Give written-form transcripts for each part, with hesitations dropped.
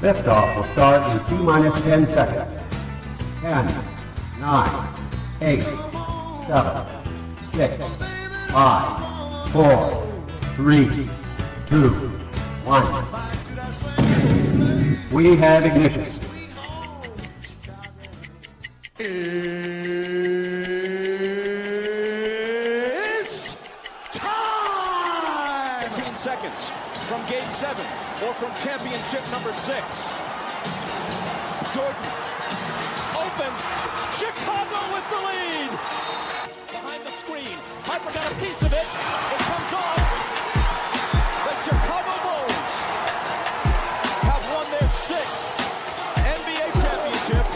Liftoff will start in T-minus 10 seconds. 10, 9, 8, 7, 6, 5, 4, 3, 2, 1. We have ignition. It's time! 15 seconds from Game 7 or from championship number 6. Jordan, open, Chicago with the lead! Behind the screen, Harper got a piece of it, it comes off. The Chicago Bulls have won their 6th NBA championship.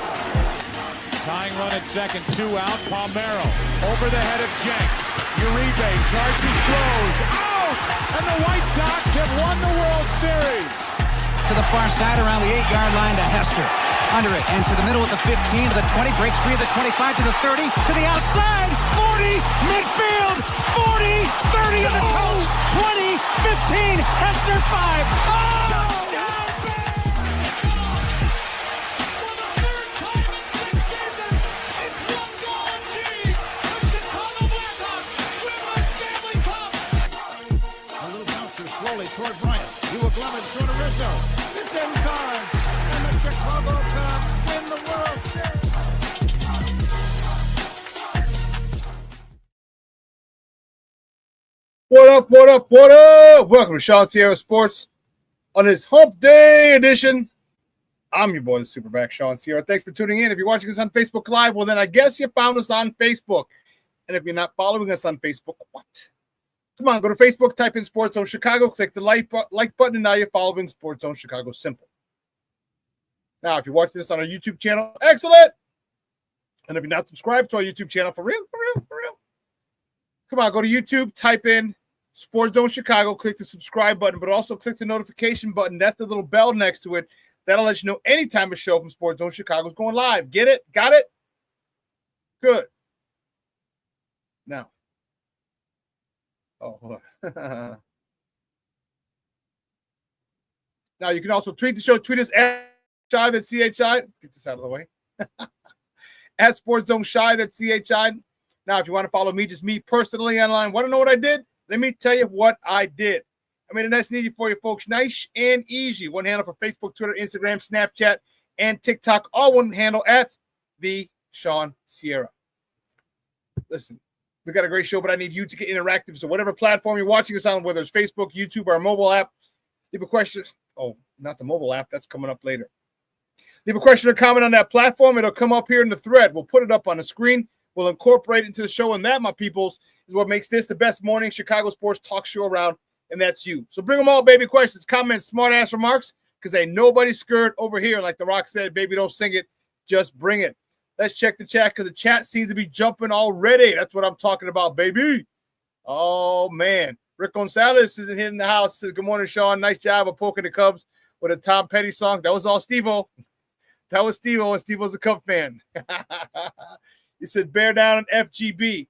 Tying run at second, 2 out, Palmero over the head of Jenks. Uribe charges, throws, out! And the White Sox have won the World Series. To the far side around the 8-yard line to Hester. Under it and to the middle at the 15 to the 20, breaks free of the 25 to the 30, to the outside, 40, midfield, 40, 30 to the coast, 20, 15, Hester 5. Oh! Toward Bryant. You will glove it through to Rizzo. It's in time. And the Chicago Cubs win the World Series. What up, what up, what up? Welcome to ShawnSierraSports on this Hump Day edition. I'm your boy, the SuperBack, Shawn Sierra. Thanks for tuning in. If you're watching us on Facebook Live, well, then I guess you found us on Facebook. And if you're not following us on Facebook, what? Come on, go to Facebook, type in Sports Zone Chicago, click the like button, and now you're following Sports Zone Chicago. Simple. Now, if you're watching this on our YouTube channel, excellent. And if you're not subscribed to our YouTube channel, for real, come on, go to YouTube, type in Sports Zone Chicago, click the subscribe button, but also click the notification button. That's the little bell next to it. That'll let you know anytime a show from Sports Zone Chicago is going live. Get it? Got it? Good. Now. Oh, hold on. Now, you can also tweet the show. Tweet us at Shy, that's CHI. Get this out of the way. At Sports Zone Shy, that's CHI. Now, if you want to follow me, just me personally online, want to know what I did? Let me tell you what I did. I made it nice and easy for you folks. Nice and easy. One handle for Facebook, Twitter, Instagram, Snapchat, and TikTok. All one handle at the Shawn Sierra. Listen. We got a great show, but I need you to get interactive. So whatever platform you're watching us on, whether it's Facebook, YouTube, or our mobile app, leave a question. Oh, not the mobile app. That's coming up later. Leave a question or comment on that platform. It'll come up here in the thread. We'll put it up on the screen. We'll incorporate it into the show. And that, my peoples, is what makes this the best morning Chicago sports talk show around. And that's you. So bring them all, baby. Questions, comments, smart-ass remarks, because ain't nobody scared over here. Like The Rock said, baby, don't sing it. Just bring it. Let's check the chat because the chat seems to be jumping already. That's what I'm talking about, baby. Oh, man. Rick Gonzalez isn't here in the house. Says, good morning, Shawn. Nice job of poking the Cubs with a Tom Petty song. That was all Steve-O. That was Steve-O, and Steve-O's a Cub fan. He said, bear down on FGB.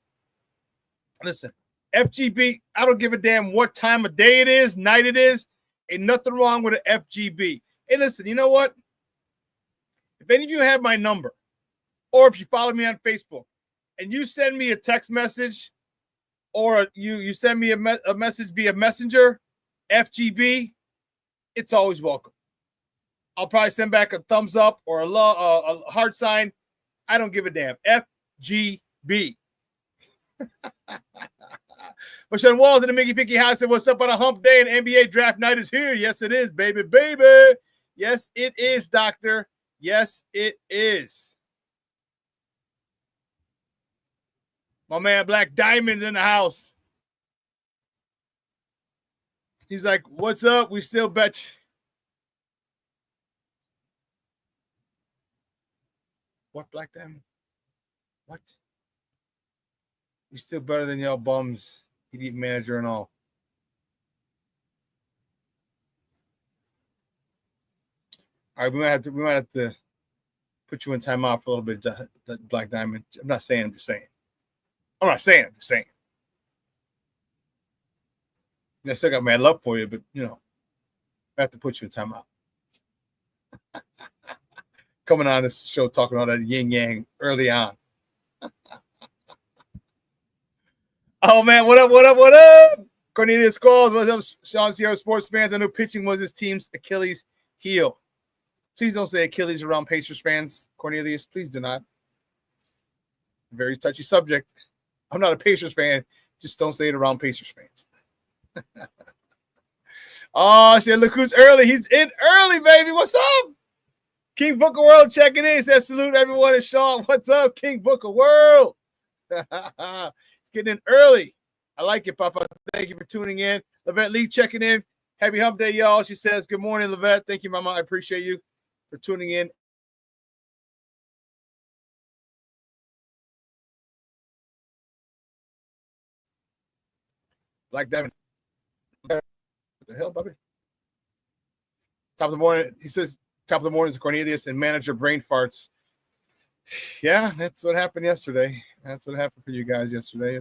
Listen, FGB, I don't give a damn what time of day it is, night it is. Ain't nothing wrong with an FGB. Hey, listen, you know what? If any of you have my number, or if you follow me on Facebook and you send me a text message or you send me a message via Messenger, FGB, it's always welcome. I'll probably send back a thumbs up or a heart sign. I don't give a damn. FGB. Michelle Walls in the Mickey Picky house said, what's up on a hump day and NBA draft night is here? Yes, it is, baby, baby. Yes, it is, doctor. Yes, it is. My man Black Diamond's in the house. He's like, what's up? We still bet you. What, Black Diamond? What? We still better than y'all bums. Elite manager and all. All right, we might have to put you in timeout for a little bit, Black Diamond. I'm not saying, I'm just saying. I'm just saying. I still got mad love for you, but I have to put you in timeout. Coming on this show talking all that yin yang early on. Oh man, what up? Cornelius Calls, what's up, ShawnSierraSports fans? I know pitching was his team's Achilles heel. Please don't say Achilles around Pacers fans, Cornelius. Please do not. Very touchy subject. I'm not a Pacers fan. Just don't say it around Pacers fans. Oh, I said, look who's early. He's in early, baby. What's up? King Booker World checking in. He says, salute everyone. And Shawn, what's up, King Booker World? He's getting in early. I like it, Papa. Thank you for tuning in. Levette Lee checking in. Happy hump day, y'all. She says, good morning, Levette. Thank you, Mama. I appreciate you for tuning in. Black Diamond. What the hell, Bobby? Top of the morning. He says, top of the morning to Cornelius and manager brain farts. Yeah, that's what happened yesterday. That's what happened for you guys yesterday.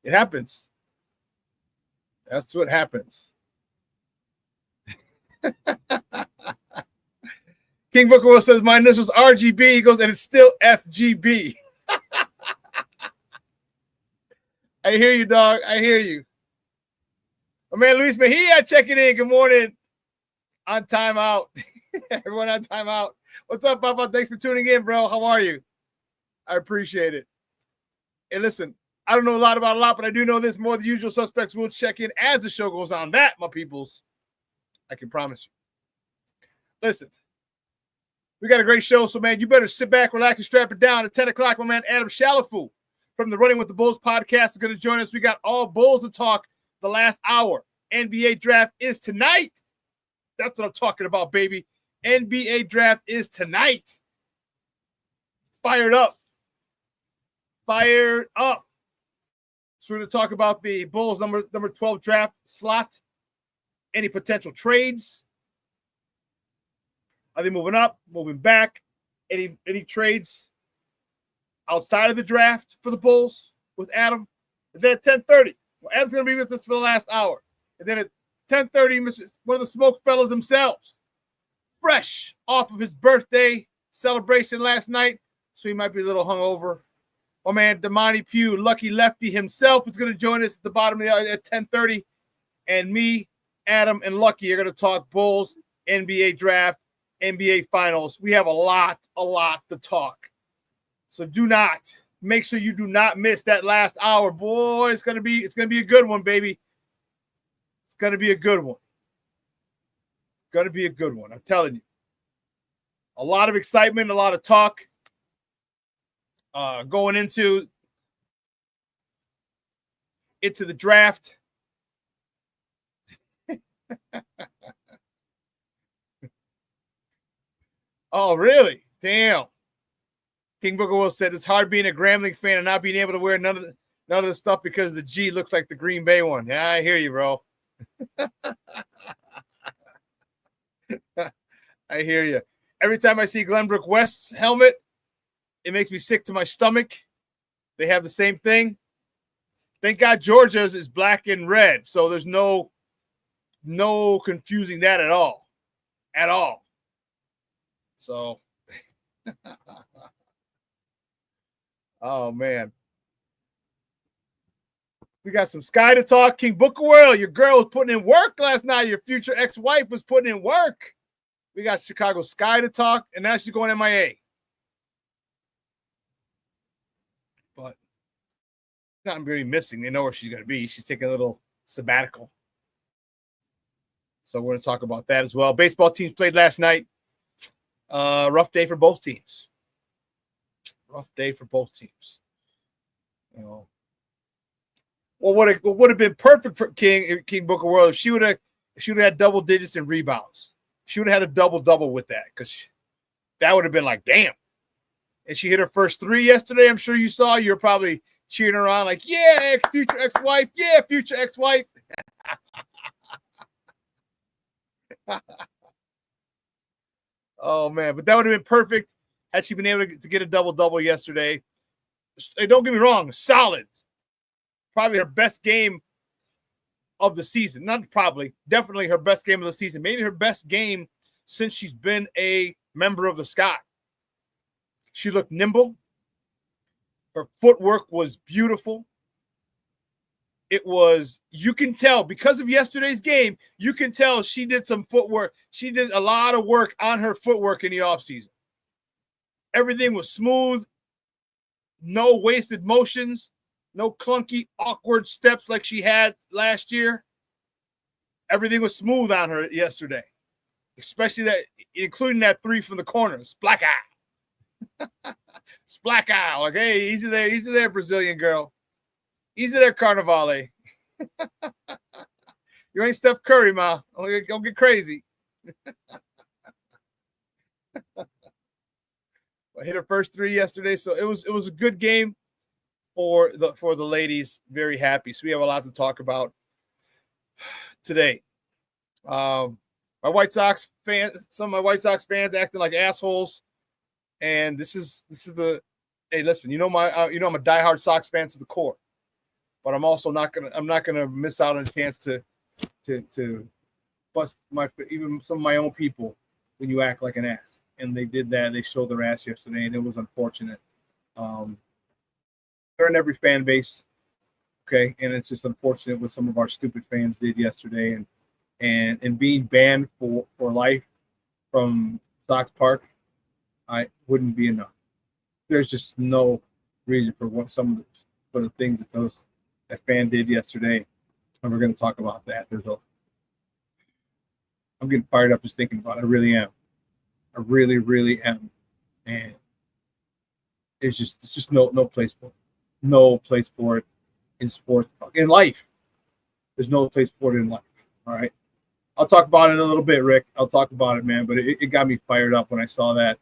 It happens. That's what happens. King Booker Will says, my initials RGB. He goes, and it's still FGB. I hear you, dog. I hear you. My man Luis Mejia checking in. Good morning. On timeout. Everyone on timeout. What's up, Papa? Thanks for tuning in, bro. How are you? I appreciate it. And listen, I don't know a lot about a lot, but I do know this. More than usual suspects will check in as the show goes on. That, my peoples, I can promise you. Listen, we got a great show, so, man, you better sit back, relax, and strap it down. At 10 o'clock, my man Adam Chalifoux from the Running with the Bulls podcast is going to join us. We got all Bulls to talk the last hour. NBA draft is tonight. That's what I'm talking about, baby. NBA draft is tonight. Fired up. Fired up. So we're going to talk about the Bulls number 12 draft slot. Any potential trades? Are they moving up, moving back? Any trades outside of the draft for the Bulls with Adam? And then at 10:30, well, Adam's going to be with us for the last hour. And then at 10:30, one of the SmikeFellas themselves, fresh off of his birthday celebration last night, so he might be a little hungover. My man Damani Pugh, Lucky Lefty himself, is going to join us at the bottom of the hour at 10:30. And me, Adam, and Lucky are going to talk Bulls, NBA draft, NBA finals. We have a lot to talk. So make sure you do not miss that last hour. Boy, it's going to be a good one, baby. It's going to be a good one. It's going to be a good one. I'm telling you. A lot of excitement, a lot of talk going into the draft. Oh, really? Damn. King Booker Will said it's hard being a Grambling fan and not being able to wear none of the stuff because the G looks like the Green Bay one. Yeah, I hear you, bro. I hear you. Every time I see Glenbrook West's helmet, it makes me sick to my stomach. They have the same thing. Thank God Georgia's is black and red, so there's no confusing that at all. At all. So, oh, man. We got some Sky to talk. King Booker World, your girl was putting in work last night. Your future ex-wife was putting in work. We got Chicago Sky to talk, and now she's going MIA. But not really missing. They know where she's going to be. She's taking a little sabbatical. So we're going to talk about that as well. Baseball teams played last night. Rough day for both teams. Rough day for both teams. You know, well, what would have been perfect for King Booker World if she would have had double digits in rebounds. She would have had a double-double with that because that would have been like, damn. And she hit her first three yesterday. I'm sure you saw. You're probably cheering her on like, yeah, future ex-wife. Yeah, future ex-wife. Oh, man. But that would have been perfect had she been able to get a double-double yesterday. Hey, don't get me wrong. Solid. Probably her best game of the season. Not probably, definitely her best game of the season. Maybe her best game since she's been a member of the Sky. She looked nimble. Her footwork was beautiful. It was, you can tell, because of yesterday's game, you can tell she did some footwork. She did a lot of work on her footwork in the offseason. Everything was smooth. No wasted motions. No clunky, awkward steps like she had last year. Everything was smooth on her yesterday. Especially that, including that three from the corner. Splack eye. Splack eye. Like, hey, easy there, Brazilian girl. Easy there, Carnivale. You ain't Steph Curry, ma. Don't get crazy. I hit her first three yesterday, so it was a good game for the ladies. Very happy. So we have a lot to talk about today. My White Sox fans, some of my White Sox fans acting like assholes, and this is the hey, listen. I'm a diehard Sox fan to the core. But I'm also not gonna miss out on a chance to bust even some of my own people when you act like an ass. And they did that. They showed their ass yesterday, and it was unfortunate. They're in every fan base, okay, and it's just unfortunate what some of our stupid fans did yesterday, and being banned for life from Sox Park, I wouldn't be enough. There's just no reason for the things that fan did yesterday, and we're going to talk about that. I'm getting fired up just thinking about it. I really am. I really, really am. And it's just no place for it. No place for it in sports. In life. There's no place for it in life. All right. I'll talk about it in a little bit, Rick. I'll talk about it, man. But it got me fired up when I saw that.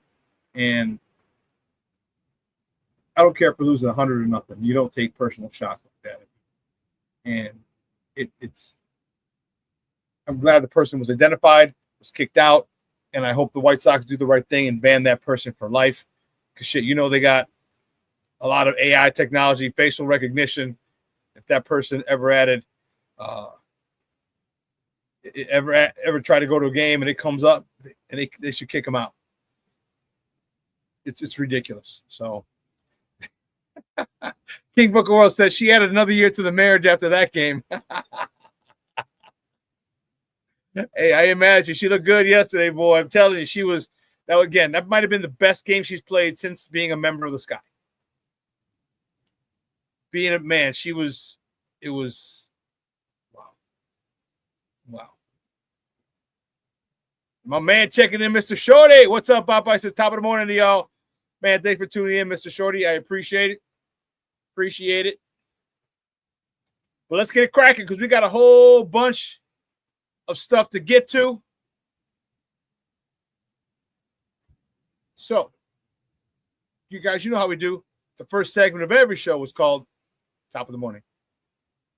And I don't care if we're losing 100 or nothing. You don't take personal shots like that. And it's I'm glad the person was identified, was kicked out, and I hope the White Sox do the right thing and ban that person for life. Because shit, they got a lot of AI technology, facial recognition. If that person ever ever try to go to a game and it comes up, and they should kick him out. It's ridiculous. So King Book of World says she added another year to the marriage after that game. Hey, I imagine she looked good yesterday, boy. I'm telling you, she was that might have been the best game she's played since being a member of the Sky. Being a man, it was wow. My man checking in, Mr. Shorty. What's up, Popeye? Says top of the morning to y'all. Man, thanks for tuning in, Mr. Shorty. I appreciate it. But let's get it cracking because we got a whole bunch of stuff to get to. So, you guys, you know how we do. The first segment of every show was called Top of the Morning.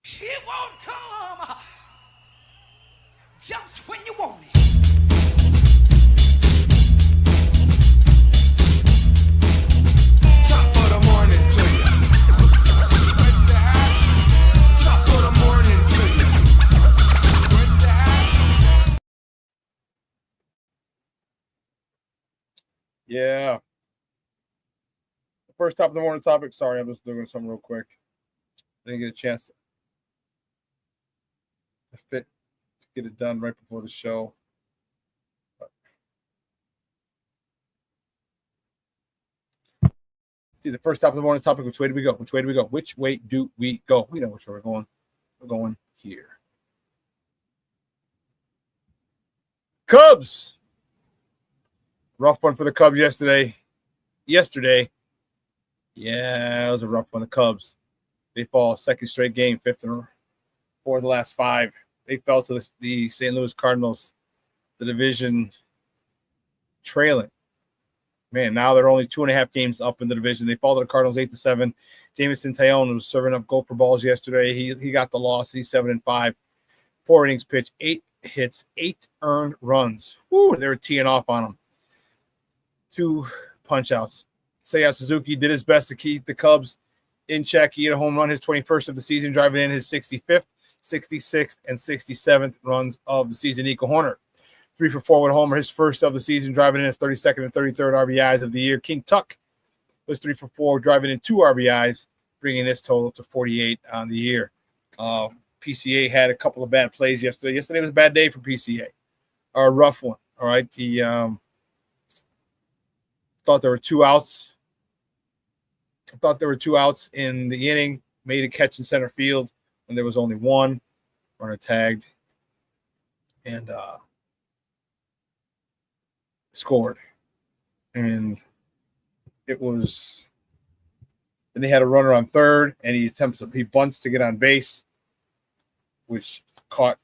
It won't come just when you want it. Top of the morning to you. Top of the morning to you. Yeah. The first top of the morning topic. Sorry, I'm just doing something real quick. I didn't get a chance to get it done right before the show. See, the first top of the morning topic, which way do we go? Which way do we go? Which way do we go? We know which way we're going. We're going here. Cubs. Rough one for the Cubs yesterday. Yeah, it was a rough one. The Cubs. They fall second straight game, fifth and four of the last five. They fell to the St. Louis Cardinals, the division trailing. Man, now they're only 2.5 games up in the division. They fall to the Cardinals 8-7. Jamison Tyone was serving up gopher balls yesterday. He got the loss. He's 7-5. 4 innings pitched, 8 hits, 8 earned runs. Woo, they were teeing off on him. 2 punch outs. Seiya Suzuki did his best to keep the Cubs in check. He hit a home run, his 21st of the season, driving in his 65th. 66th and 67th runs of the season. Nico Horner, 3 for 4 with a homer, his first of the season, driving in his 32nd and 33rd RBIs of the year. King Tuck was 3 for 4, driving in 2 RBIs, bringing his total to 48 on the year. PCA had a couple of bad plays yesterday. Yesterday was a bad day for PCA, or a rough one. All right, he thought there were 2 outs. I thought there were 2 outs in the inning. Made a catch in center field when there was only 1. Runner tagged and scored. And it was. Then he had a runner on third, and he bunts to get on base, which caught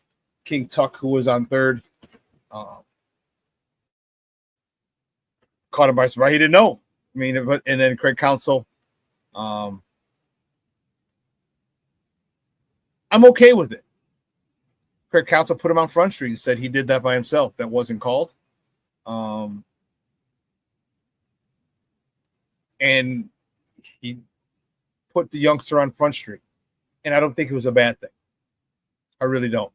King Tuck, who was on third. Caught him by surprise. He didn't know. I mean, and then Craig Counsell. I'm okay with it. Craig Counsell put him on Front Street and said he did that by himself. That wasn't called. And he put the youngster on Front Street. And I don't think it was a bad thing. I really don't.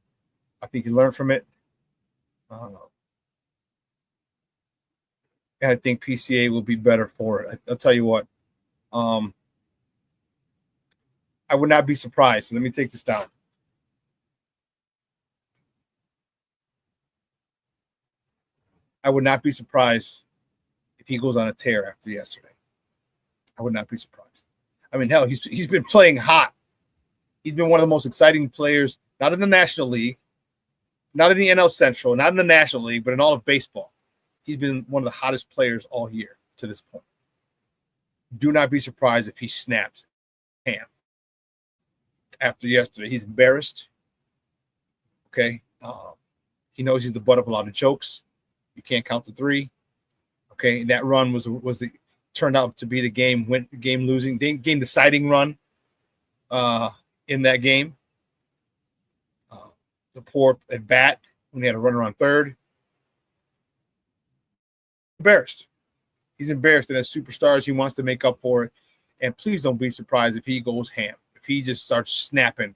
I think he learned from it. And I think PCA will be better for it. I'll tell you what. I would not be surprised. Let me take this down. I would not be surprised if he goes on a tear after yesterday. I would not be surprised. I mean, hell, he's been playing hot. He's been one of the most exciting players, not in the National League, not in the NL Central, not in the National League, but in all of baseball. He's been one of the hottest players all year to this point. Do not be surprised if he snaps hand after yesterday. He's embarrassed. Okay. He knows he's the butt of a lot of jokes. You can't count to 3. Okay. And that run turned out to be the game deciding run in that game. The poor at bat when he had a runner on third. Embarrassed. He's embarrassed, and as superstars, he wants to make up for it. And please don't be surprised if he goes ham. If he just starts snapping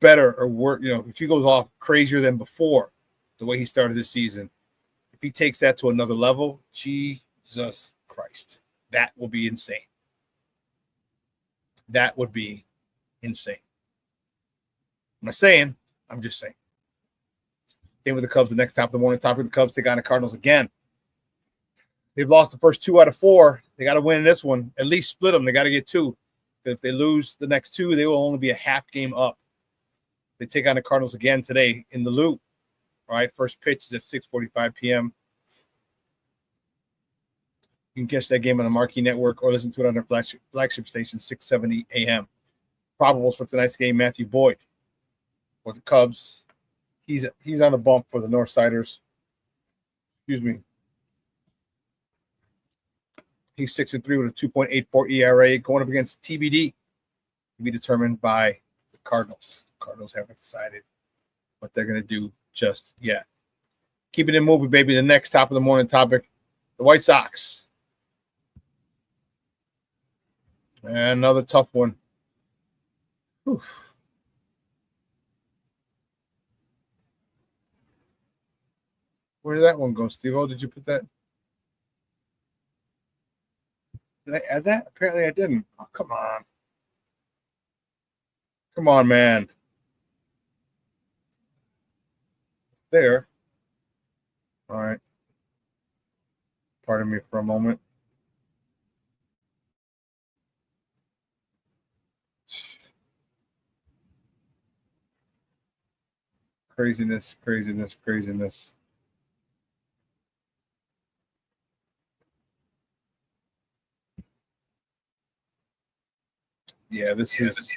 better or worse, if he goes off crazier than before, the way he started this season, if he takes that to another level, Jesus Christ, that will be insane. That would be insane. I'm not saying, I'm just saying. Same with the Cubs. The next top of the morning topic, the Cubs take on the Cardinals again. They've lost the first 2 out of 4. They got to win this one. At least split them. They got to get 2. If they lose the next 2, they will only be a half game up. They take on the Cardinals again today in the Loop. All right, first pitch is at 6:45 p.m. You can catch that game on the Marquee Network or listen to it on their flagship station, 670 a.m. Probables for tonight's game, Matthew Boyd for the Cubs. He's on the bump for the Northsiders. Excuse me. He's 6-3 with a 2.84 ERA, going up against TBD to be determined by the Cardinals. The Cardinals haven't decided what they're going to do just yet. Keeping it moving, baby. The next top of the morning topic, the White Sox. And another tough one. Whew. Where did that one go, Steve-O? Did you put that? Did I add that? Apparently I didn't. Oh, come on. Come on, man. There. All right. Pardon me for a moment. Craziness, craziness, craziness. Yeah, this is.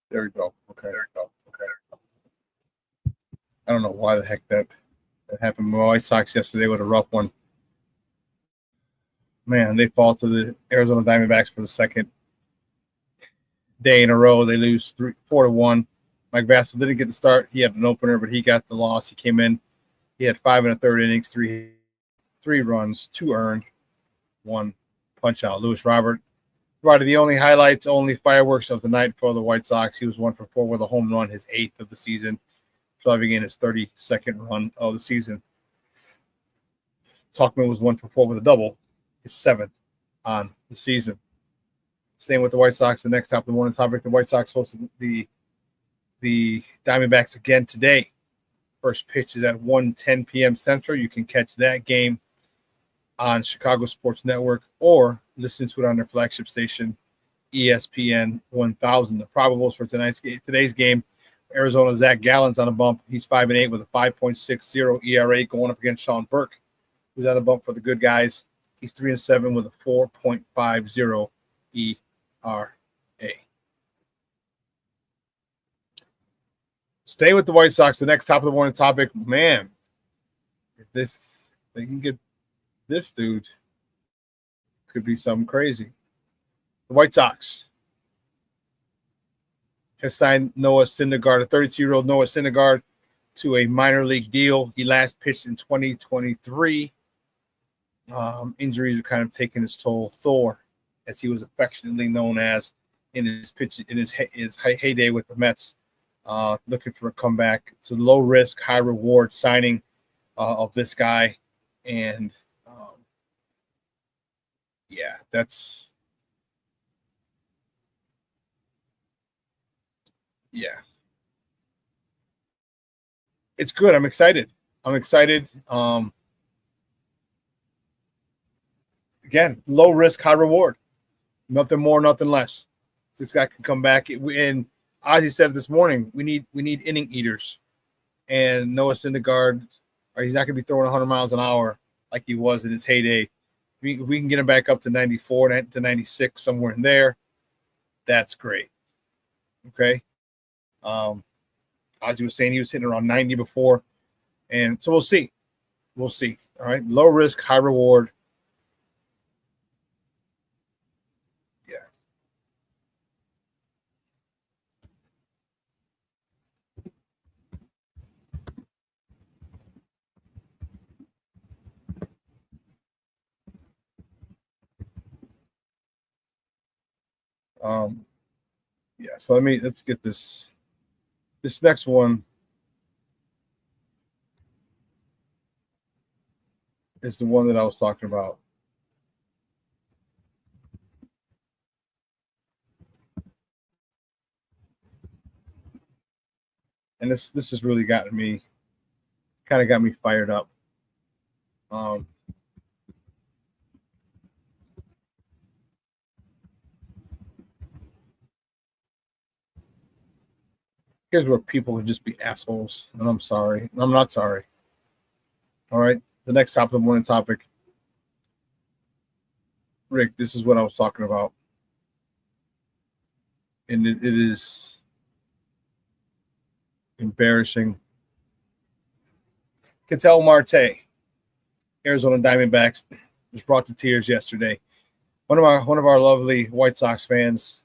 There we go. Okay. There we go. Okay. I don't know why the heck that That happened with the White Sox yesterday with a rough one. Man, they fall to the Arizona Diamondbacks for the second day in a row. They lose 4-1. Mike Vasil didn't get the start. He had an opener, but he got the loss. He came in. He had 5 1/3 innings, three runs, 2 earned, 1 punch out. Lewis Robert provided the only highlights, only fireworks of the night for the White Sox. He was 1 for 4 with a home run, his 8th of the season, driving in his 32nd run of the season. Talkman was 1 for 4 with a double, his 7th on the season. Staying with the White Sox, the next top of the morning topic, the White Sox hosted the Diamondbacks again today. First pitch is at 1:10 p.m. Central. You can catch that game on Chicago Sports Network or listen to it on their flagship station, ESPN 1000. The probables for today's game, Arizona Zach Gallen's on a bump. He's 5-8 with a 5.60 ERA going up against Sean Burke, who's on a bump for the good guys. He's 3-7 with a 4.50 ERA. Stay with the White Sox. The next top of the morning topic, man, if they can get this dude, could be something crazy. The White Sox have signed Noah Syndergaard, a 32-year-old Noah Syndergaard, to a minor league deal. He last pitched in 2023. Injuries are kind of taking its toll. Thor, as he was affectionately known as in his heyday with the Mets. Looking for a comeback. It's a low risk, high reward signing of this guy, and it's good. I'm excited. Again, low risk, high reward. Nothing more, nothing less. This guy can come back and. Ozzy said this morning, we need inning eaters, and Noah Syndergaard, he's not going to be throwing 100 miles an hour like he was in his heyday. If we can get him back up to 94 to 96, somewhere in there, that's great. Okay. Ozzy was saying he was hitting around 90 before, and so we'll see. All right, low risk, high reward. So let's get this next one is the one that I was talking about. And this has really got me fired up. Here's where people can just be assholes, and I'm sorry. I'm not sorry. All right, the next top of the morning topic. Rick, this is what I was talking about. And it is embarrassing. Ketel Marte, Arizona Diamondbacks, was brought to tears yesterday. One of our lovely White Sox fans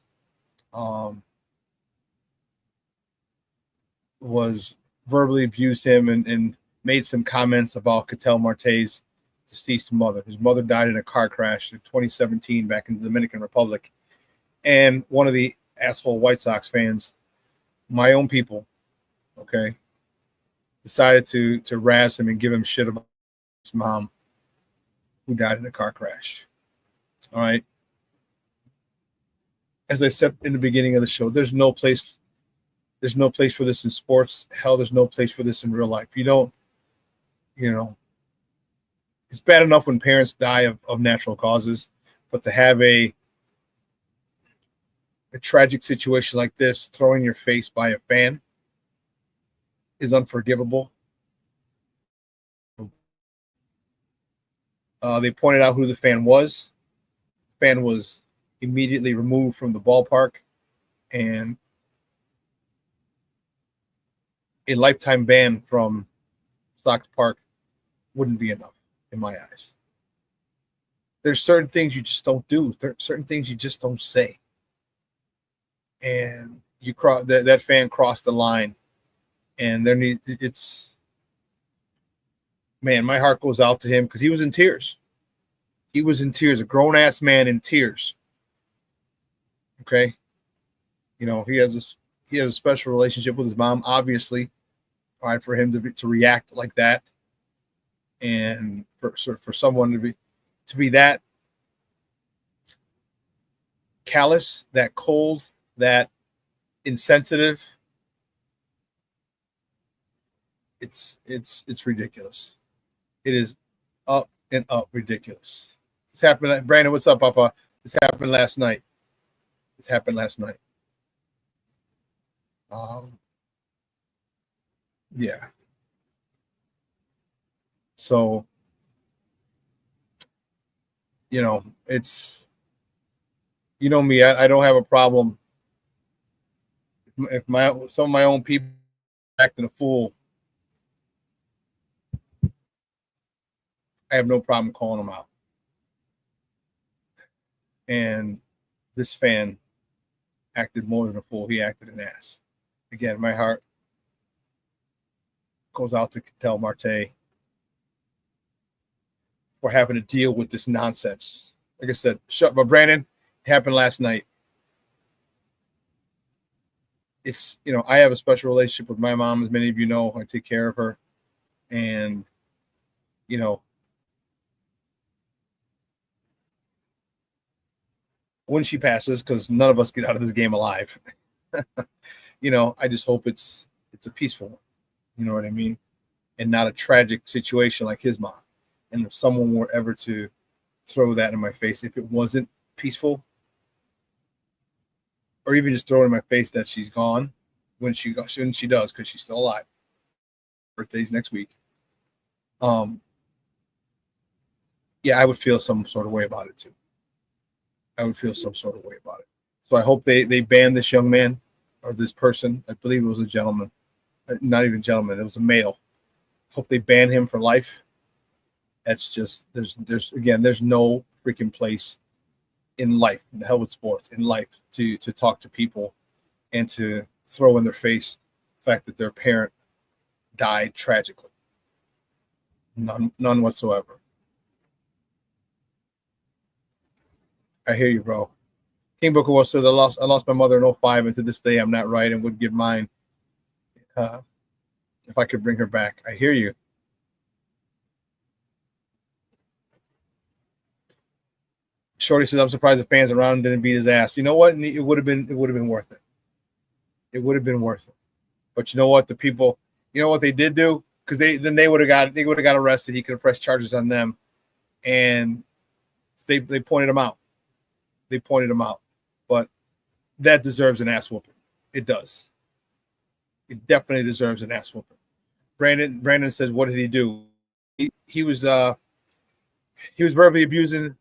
was verbally abused him and made some comments about Ketel Marte's deceased mother. His mother died in a car crash in 2017 back in the Dominican Republic. And one of the asshole White Sox fans, my own people, okay, decided to razz him and give him shit about his mom who died in a car crash. All right. As I said in the beginning of the show, there's no place for this in sports. Hell, there's no place for this in real life. You don't, it's bad enough when parents die of natural causes, but to have a tragic situation like this thrown in your face by a fan is unforgivable. They pointed out who the fan was. The fan was immediately removed from the ballpark, and a lifetime ban from Stockton Park wouldn't be enough in my eyes. There's certain things you just don't do. Certain things you just don't say. And you that fan crossed the line, and man, my heart goes out to him because he was in tears. He was in tears, a grown-ass man in tears. Okay? You know, he has a special relationship with his mom, obviously. All right, for him to react like that, and for someone to be that callous, that cold, that insensitive, it's ridiculous. It is up and up ridiculous. This happened. Brandon, what's up, Papa? This happened last night. Yeah. So, you know, it's, you know me, I don't have a problem if some of my own people acting a fool. I have no problem calling them out. And this fan acted more than a fool. He acted an ass. Again, my heart goes out to Ketel Marte for having to deal with this nonsense. Like I said, but Brandon, it happened last night. It's, you know, I have a special relationship with my mom, as many of you know. I take care of her. And, you know, when she passes, because none of us get out of this game alive, you know, I just hope it's a peaceful one. You know what I mean? And not a tragic situation like his mom. And if someone were ever to throw that in my face, if it wasn't peaceful, or even just throw it in my face that she's gone when she does, because she's still alive. Birthday's next week. Yeah, I would feel some sort of way about it too. So I hope they ban this young man or this person. I believe it was a gentleman. Not even gentleman, it was a male. Hope they ban him for life. That's just there's no freaking place in life, in the hell with sports, in life to talk to people and to throw in their face the fact that their parent died tragically. None whatsoever. I hear you, bro. King Booker Wolf says I lost my mother in 2005, and to this day I'm not right and would give mine if I could bring her back. I hear you. Shorty says I'm surprised the fans around him didn't beat his ass. You know what? It would have been worth it. It would have been worth it. But you know what? The people, you know what they did do? Because they would have got arrested. He could have pressed charges on them, and they pointed him out. But that deserves an ass whooping. It does. It definitely deserves an ass whooping. Brandon says, what did he do? He was verbally abusing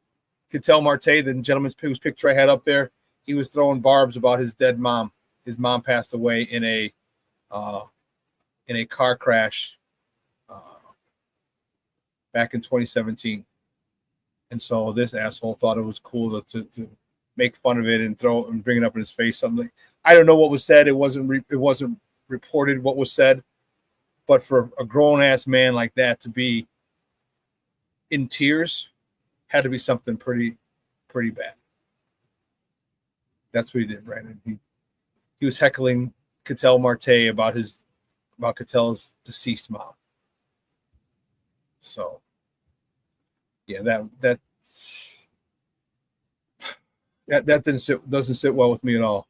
Ketel Marte, the gentleman whose picture I had up there. He was throwing barbs about his dead mom. His mom passed away in a car crash back in 2017. And so this asshole thought it was cool to make fun of it and bring it up in his face. Something I don't know what was said. It wasn't reported what was said, but for a grown ass man like that to be in tears had to be something pretty bad. That's what he did, Brandon. He was heckling Ketel Marte about Ketel's deceased mom. So yeah, that doesn't sit well with me at all.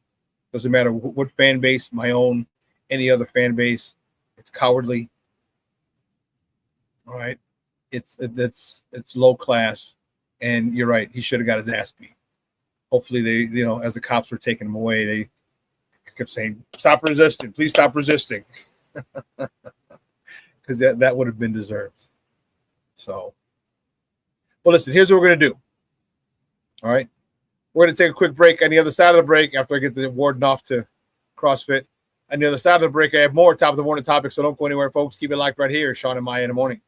Doesn't matter what fan base, my own, any other fan base. It's cowardly. All right, it's low class, and you're right. He should have got his ass beat. Hopefully, they, as the cops were taking him away, they kept saying, "Stop resisting! Please stop resisting," because that would have been deserved. So, well, listen. Here's what we're gonna do. All right, we're gonna take a quick break. On the other side of the break, after I get the warden off to CrossFit. On the other side of the break, I have more top of the morning topics, so don't go anywhere, folks. Keep it locked right here. Shawn and Maya in the morning.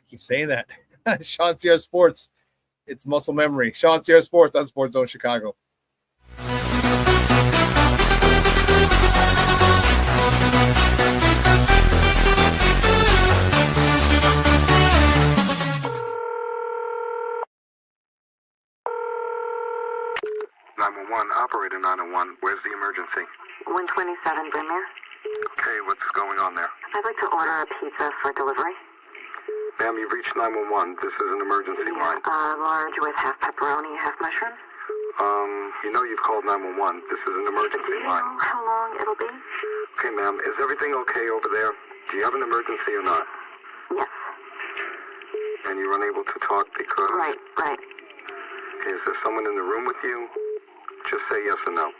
keep saying that. ShawnSierraSports. It's muscle memory. ShawnSierraSports on Sports Zone Chicago. Operator 901, where's the emergency? 127 Brymere. Okay, what's going on there? I'd like to order a pizza for delivery. Ma'am, you've reached 911. This is an emergency line. Large with half pepperoni, half mushroom. You know you've called 911. This is an emergency line. Know how long it'll be? Okay, ma'am, is everything okay over there? Do you have an emergency or not? Yes. And you're unable to talk because... Right. Is there someone in the room with you? Just say yes or no.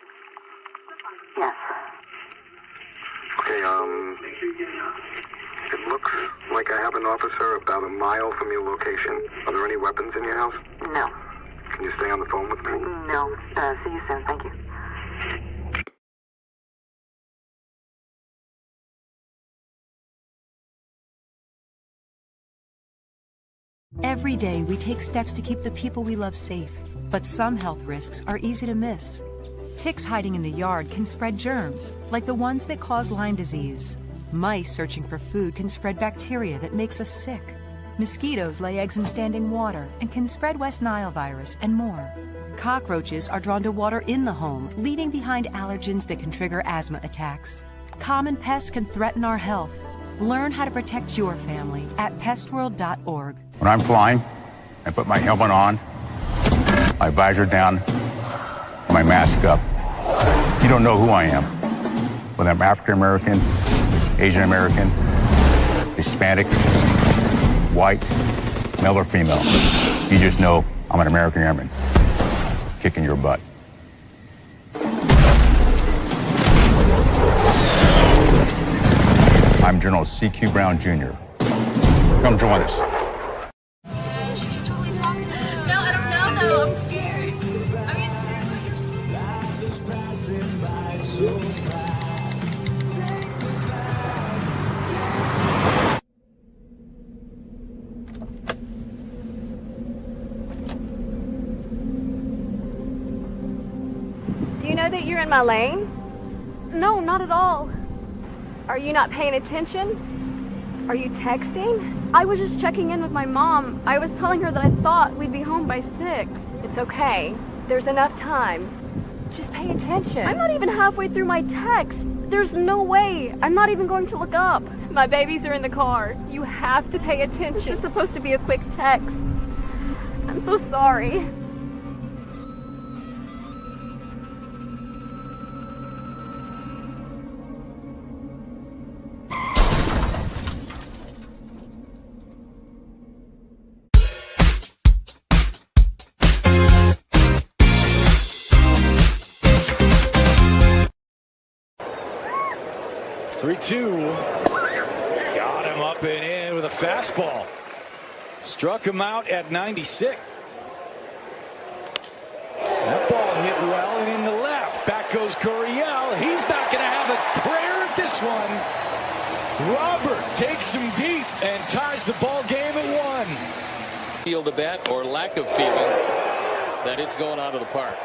Yes. Okay, it looks like I have an officer about a mile from your location. Are there any weapons in your house? No. Can you stay on the phone with me? No. See you soon. Thank you. Every day, we take steps to keep the people we love safe. But some health risks are easy to miss. Ticks hiding in the yard can spread germs, like the ones that cause Lyme disease. Mice searching for food can spread bacteria that makes us sick. Mosquitoes lay eggs in standing water and can spread West Nile virus and more. Cockroaches are drawn to water in the home, leaving behind allergens that can trigger asthma attacks. Common pests can threaten our health. Learn how to protect your family at pestworld.org. When I'm flying, I put my helmet on, my visor down, my mask up. You don't know who I am. Whether I'm African American, Asian American, Hispanic, white, male or female. You just know I'm an American Airman, kicking your butt. I'm General C.Q. Brown Jr. Come join us. Do you know that you're in my lane? No, not at all. Are you not paying attention? Are you texting? I was just checking in with my mom. I was telling her that I thought we'd be home by 6. It's okay. There's enough time. Just pay attention. I'm not even halfway through my text. There's no way. I'm not even going to look up. My babies are in the car. You have to pay attention. It's just supposed to be a quick text. I'm so sorry. Got him up and in with a fastball. Struck him out at 96. That ball hit well and in the left. Back goes Gurriel. He's not going to have a prayer at this one. Robert takes him deep and ties the ball game at 1. Field a bet or lack of feeling that it's going out of the park.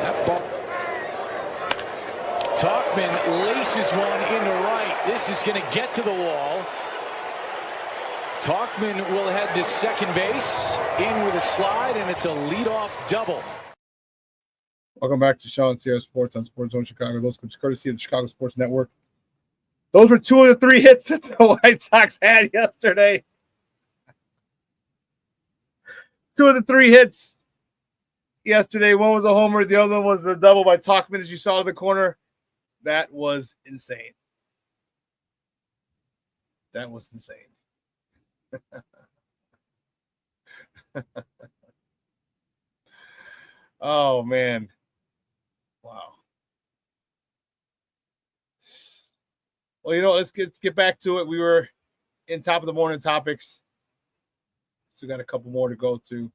That ball. Talkman laces one into right. This is going to get to the wall. Talkman will head to second base, in with a slide, and it's a leadoff double. Welcome back to ShawnSierraSports on Sports Zone Chicago. Those comes courtesy of the Chicago Sports Network. Those were 2 of the 3 hits that the White Sox had yesterday. 2 of the 3 hits yesterday. One was a homer. The other one was a double by Talkman, as you saw in the corner. That was insane. That was insane. Oh, man. Wow. Well, you know, let's get back to it. We were in top of the morning topics. So we got a couple more to go to.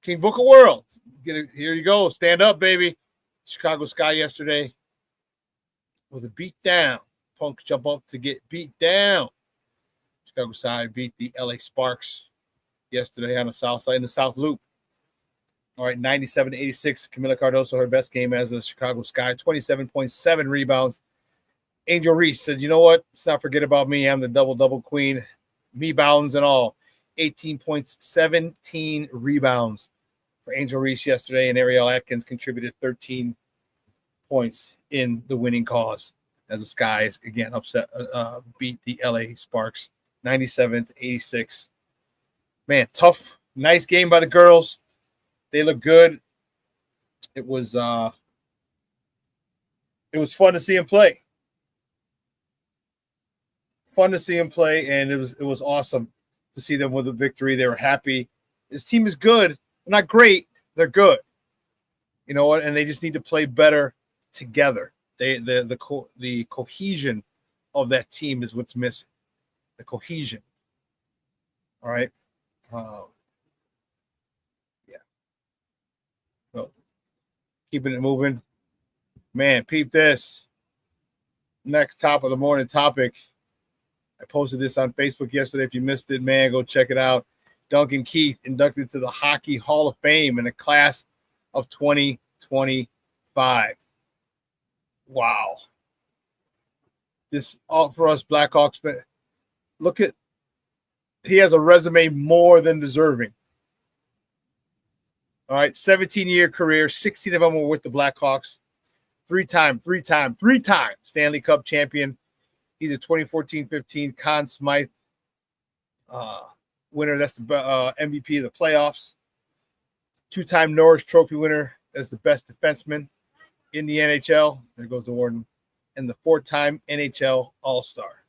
King Book of World. Here you go. Stand up, baby. Chicago Sky yesterday. with a beat down. Punk jump up to get beat down. Chicago side beat the LA Sparks yesterday on the south side in the South Loop. All right, 97-86. Camila Cardoso, her best game as a Chicago Sky, 27.7 rebounds. Angel Reese says, you know what? Let's not forget about me. I'm the double-double queen. Me bounds and all. 18 points, 17 rebounds for Angel Reese yesterday, and Ariel Atkins contributed 13 points in the winning cause as the Skies, again, beat the LA Sparks 97-86. Man, tough, nice game by the girls. They look good. It was fun to see him play. Fun to see him play, and it was awesome to see them with a victory. They were happy. This team is good. They're not great. They're good. You know what? And they just need to play better together. The cohesion of that team is what's missing. The cohesion. All right. Yeah. So keeping it moving. Man, peep this. Next top of the morning topic. I posted this on Facebook yesterday. If you missed it, man, go check it out. Duncan Keith inducted to the Hockey Hall of Fame in the class of 2025. Wow. This all for us Blackhawks. But look at, he has a resume more than deserving. All right, 17-year career, 16 of them were with the Blackhawks. Three-time Stanley Cup champion. He's a 2014-15 Conn Smythe winner. That's the MVP of the playoffs. Two-time Norris Trophy winner as the best defenseman in the NHL. There goes the warden. And the four-time NHL All-Star.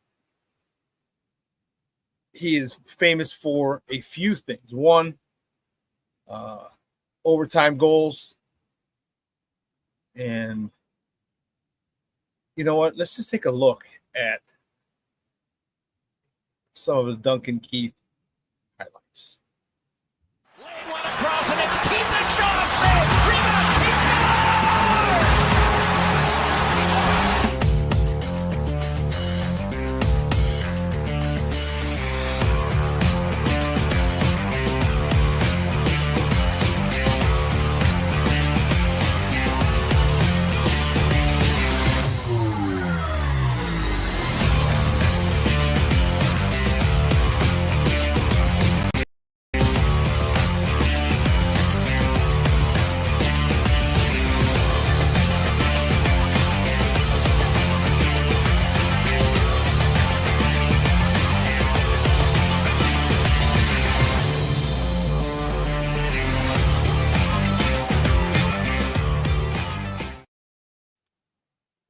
He is famous for a few things. One, overtime goals. And you know what? Let's just take a look at some of the Duncan Keith highlights. Laying one across, and it's Keith and Shawn. Save! Rebound! He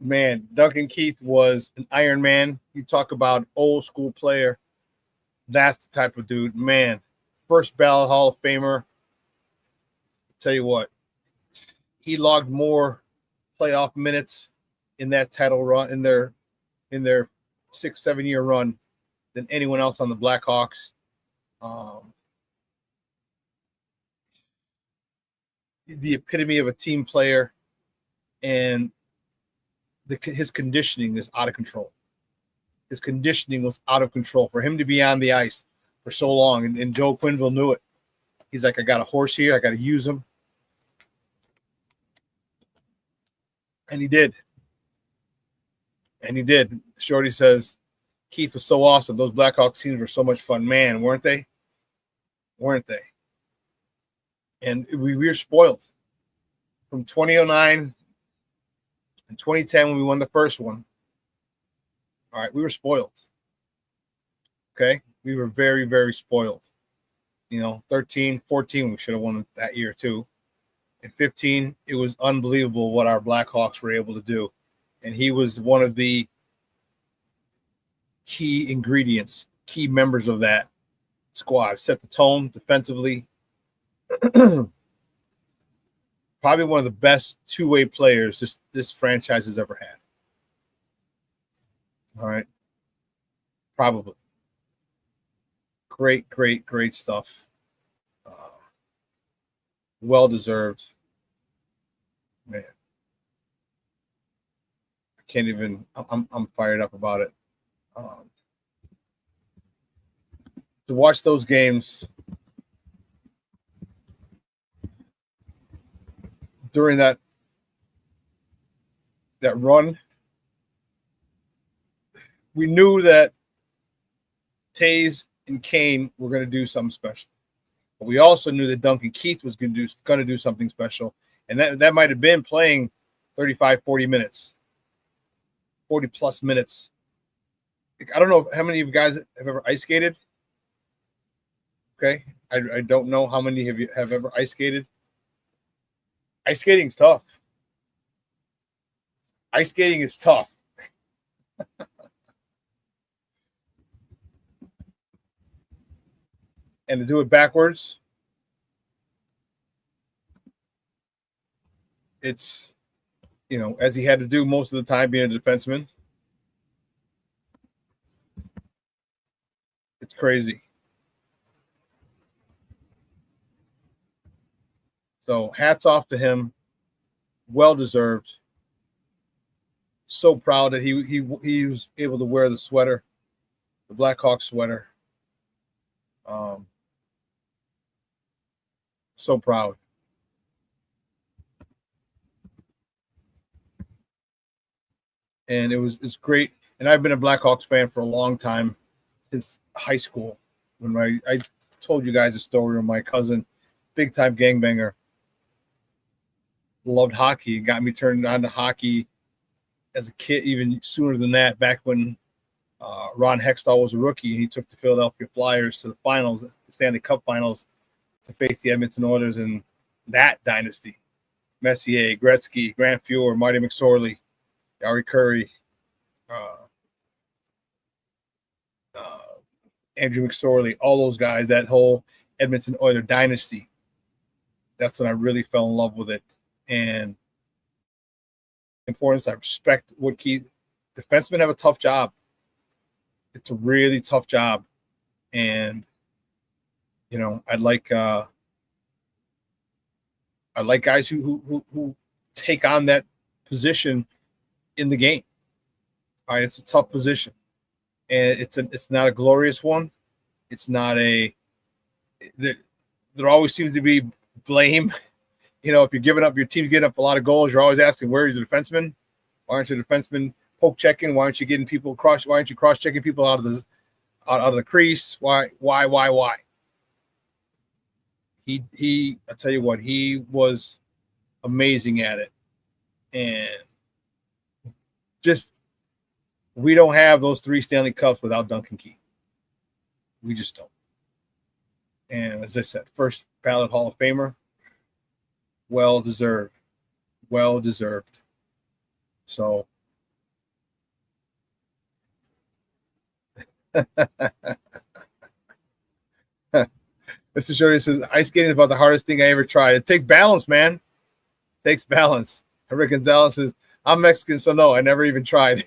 Man, Duncan Keith was an Iron Man. You talk about old school player. That's the type of dude. Man, first ballot Hall of Famer. Tell you what, he logged more playoff minutes in that title run in their 6-7 year run than anyone else on the Blackhawks. The epitome of a team player, and his conditioning is out of control. His conditioning was out of control for him to be on the ice for so long. And Joe Quenneville knew it. He's like, I got a horse here. I got to use him. And he did. Shorty says, Keith was so awesome. Those Blackhawks teams were so much fun. Man, weren't they? And we were spoiled. From 2009 in 2010, when we won the first one, all right, we were spoiled. Okay? We were very, very spoiled. 13, 14, we should have won that year too. In 15, it was unbelievable what our Blackhawks were able to do. And he was one of the key ingredients, key members of that squad. Set the tone defensively. Probably one of the best two-way players this franchise has ever had. All right. Probably. Great stuff. Well-deserved. Man. I can't even. I'm fired up about it. To watch those games during that run, we knew that Taze and Kane were going to do something special, but we also knew that Duncan Keith was going to do something special, and that might have been playing 35, 40 minutes, 40 plus minutes. I don't know how many of you guys have ever ice skated. Okay, I don't know how many of you have ever ice skated. Ice skating is tough. Ice skating is tough. And to do it backwards, it's, as he had to do most of the time being a defenseman. It's crazy. So hats off to him. Well deserved. So proud that he was able to wear the sweater, the Blackhawks sweater. So proud. And it's great. And I've been a Blackhawks fan for a long time, since high school. When I told you guys a story of my cousin, big time gangbanger, loved hockey, got me turned on to hockey as a kid, even sooner than that, back when Ron Hextall was a rookie and he took the Philadelphia Flyers to the finals, the Stanley Cup finals, to face the Edmonton Oilers in that dynasty. Messier, Gretzky, Grant Fuhr, Marty McSorley, Yari Curry, Andrew McSorley, all those guys, that whole Edmonton Oilers dynasty. That's when I really fell in love with it. And importance, I respect what defensemen have a tough job. It's a really tough job. And, I like guys who take on that position in the game. All right, it's a tough position. And it's not a glorious one. It's not there always seems to be blame. If you're giving up, your team getting up a lot of goals, you're always asking, where are the defensemen? Why aren't the defensemen poke checking? Why aren't you getting people why aren't you cross checking people out of the crease? Why? I tell you what, he was amazing at it. And we don't have those 3 Stanley Cups without Duncan Keith. We just don't. And as I said, first ballot Hall of Famer. Well deserved. So Mr. Shorty says, ice skating is about the hardest thing I ever tried. It takes balance, man. It takes balance. Rick Gonzalez says, I'm Mexican, so no, I never even tried.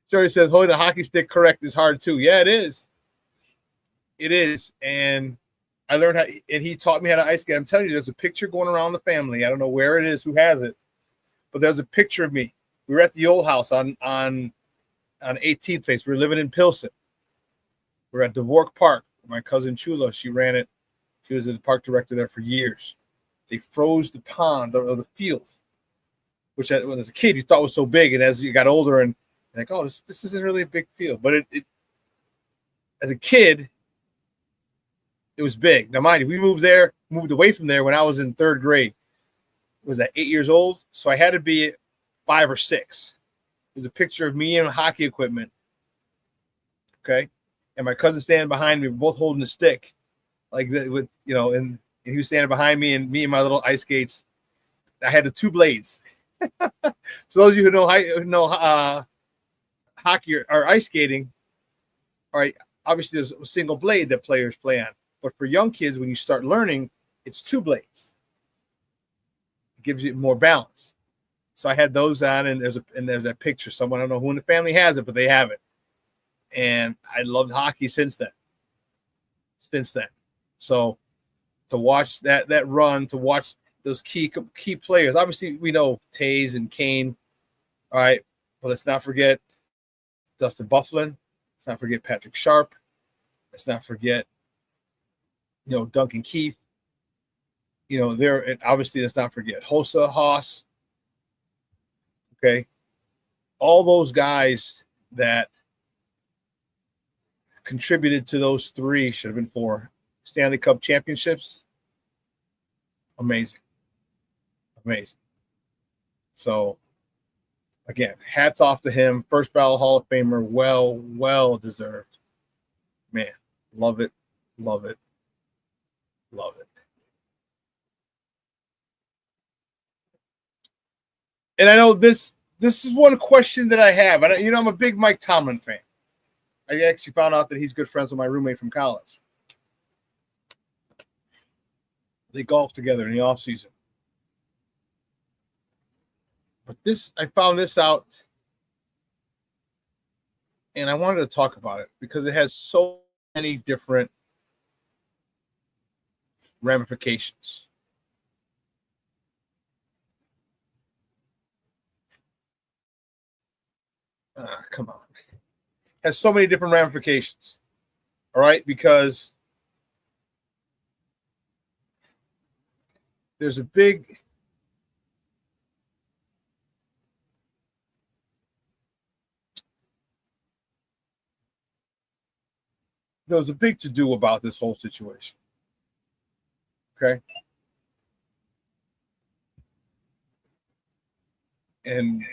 Shorty says, holding a hockey stick correct is hard too. Yeah, it is. It is. And I learned how, and he taught me how to ice skate. I'm telling you, there's a picture going around the family. I don't know where it is, who has it, but there's a picture of me. We were at the old house on 18th Place. We were living in Pilsen. We were at Dvork Park. My cousin Chula, she ran it. She was the park director there for years. They froze the pond or the field, which when as a kid you thought was so big, and as you got older and like, oh, this isn't really a big field. But it as a kid, it was big. Now, mind you, we moved away from there when I was in 3rd grade. Was that 8 years old? So I had to be 5 or 6. There's a picture of me and hockey equipment. Okay. And my cousin standing behind me, we're both holding a stick. Like with, and he was standing behind me and my little ice skates. I had the 2 blades. So those of you who know hockey or ice skating, all right, obviously there's a single blade that players play on. But for young kids, when you start learning, it's 2 blades. It gives you more balance. So I had those on, and there's that picture. Someone, I don't know who in the family has it, but they have it. And I loved hockey since then. So to watch that run, to watch those key players. Obviously, we know Taze and Kane. All right, but let's not forget Dustin Byfuglien. Let's not forget Patrick Sharp. Let's not forget, Duncan Keith. Obviously, let's not forget Hossa, Haas. Okay, all those guys that contributed to those 3 should have been 4 Stanley Cup championships. Amazing. So, again, hats off to him. First ballot Hall of Famer. Well deserved. Man, love it. And I know this is one question that I have. I'm a big Mike Tomlin fan. I actually found out that he's good friends with my roommate from college. They golf together in the offseason. But I found this out, and I wanted to talk about it because it has so many different ramifications. Come on. Has so many different ramifications. All right, because there's a big to-do about this whole situation. Okay? And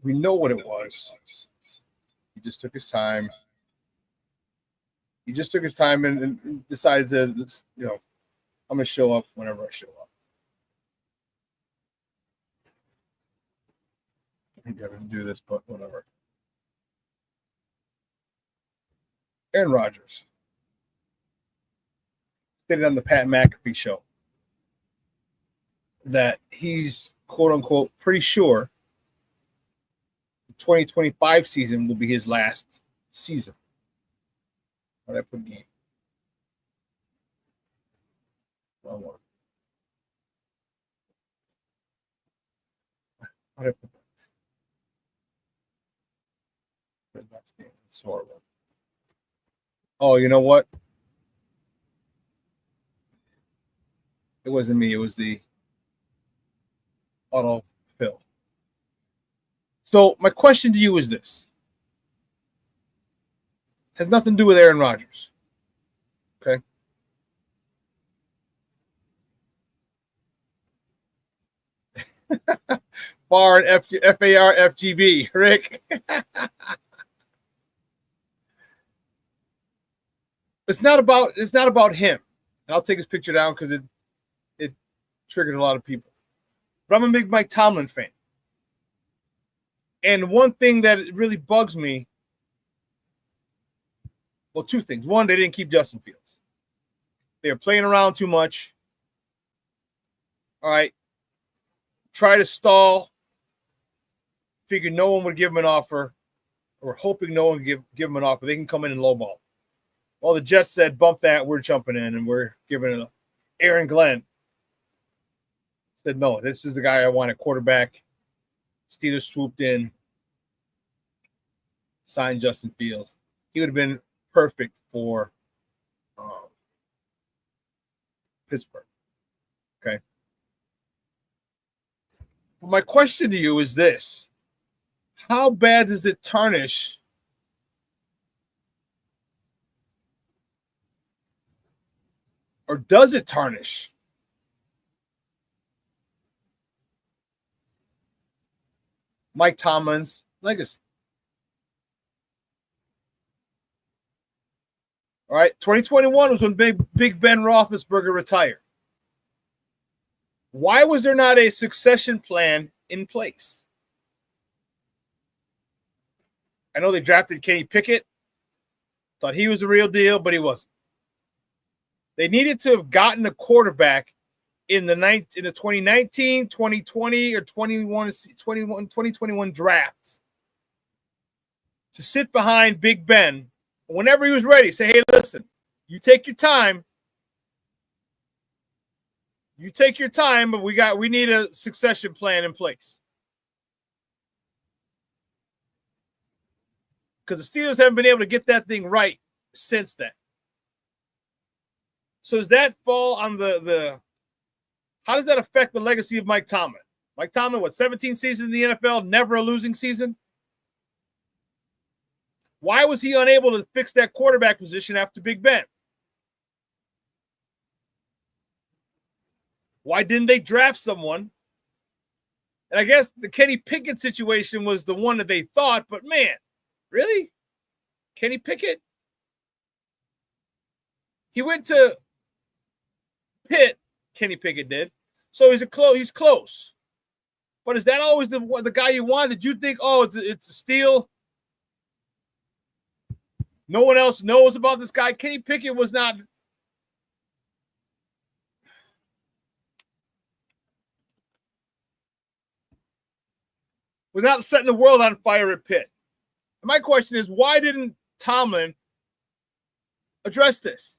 we know what it was. He just took his time. And decided to, I'm going to show up whenever I show up. I think I didn't do this, but whatever. Aaron Rodgers stated on the Pat McAfee show that he's, quote unquote, pretty sure the 2025 season will be his last season. How did I put game? Wrong one. How did I put that? It's horrible. Oh, you know what? It wasn't me. It was the auto fill. So my question to you is this. Has nothing to do with Aaron Rodgers. Okay? FAR and FAR FGB, Rick. It's not about him. And I'll take his picture down because it triggered a lot of people. But I'm a big Mike Tomlin fan. And one thing that really bugs me, well, 2 things. One, they didn't keep Justin Fields. They were playing around too much. All right. Try to stall. Figured no one would give him an offer. Or hoping no one would give him an offer. They can come in and lowball. Well, the Jets said, bump that, we're jumping in, and we're giving it Aaron Glenn. Said, no, this is the guy I want at quarterback. Steelers swooped in, signed Justin Fields. He would have been perfect for Pittsburgh. Okay. But my question to you is this. How bad does it tarnish or does it tarnish Mike Tomlin's legacy? All right, 2021 was when Big Ben Roethlisberger retired. Why was there not a succession plan in place? I know they drafted Kenny Pickett. Thought he was the real deal, but he wasn't. They needed to have gotten a quarterback in the 2019, 2020, or 2021 drafts to sit behind Big Ben whenever he was ready. Say, hey, listen, you take your time. You take your time, but we need a succession plan in place. Because the Steelers haven't been able to get that thing right since then. So does that fall on the how does that affect the legacy of Mike Tomlin? Mike Tomlin, 17 seasons in the NFL, never a losing season? Why was he unable to fix that quarterback position after Big Ben? Why didn't they draft someone? And I guess the Kenny Pickett situation was the one that they thought, but man, really? Kenny Pickett? He went to Pitt, Kenny Pickett did. So he's close. But is that always the guy you want? Did you think, oh, it's a steal? No one else knows about this guy. Kenny Pickett was not setting the world on fire at Pitt. And my question is, why didn't Tomlin address this?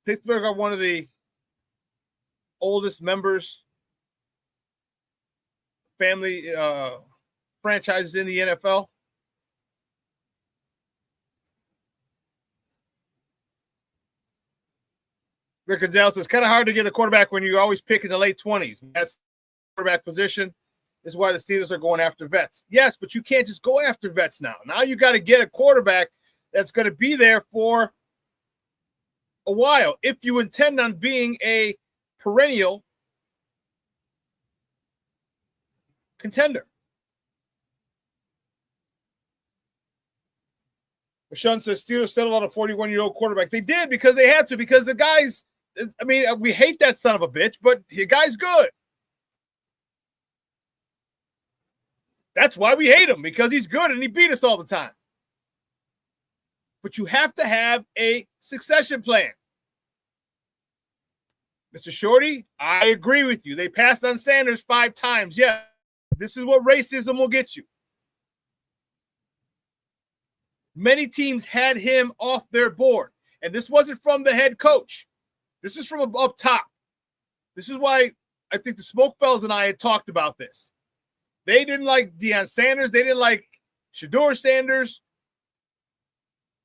Pittsburgh are one of the oldest members, family franchises in the NFL. Rick Gonzalez says it's kind of hard to get a quarterback when you always pick in the late 20s. That's the quarterback position. This is why the Steelers are going after vets. Yes, but you can't just go after vets now. Now you got to get a quarterback that's going to be there for a while if you intend on being a perennial contender. Shawn says Steelers settled on a 41-year-old quarterback. They did because they had to, because the guy's, I mean, we hate that son of a bitch, but the guy's good. That's why we hate him, because he's good and he beat us all the time. But you have to have a succession plan. Mr. Shorty, I agree with you. They passed on Sanders 5 times. Yeah, this is what racism will get you. Many teams had him off their board. And this wasn't from the head coach. This is from up top. This is why I think the SmikeFellas and I had talked about this. They didn't like Deion Sanders. They didn't like Shedeur Sanders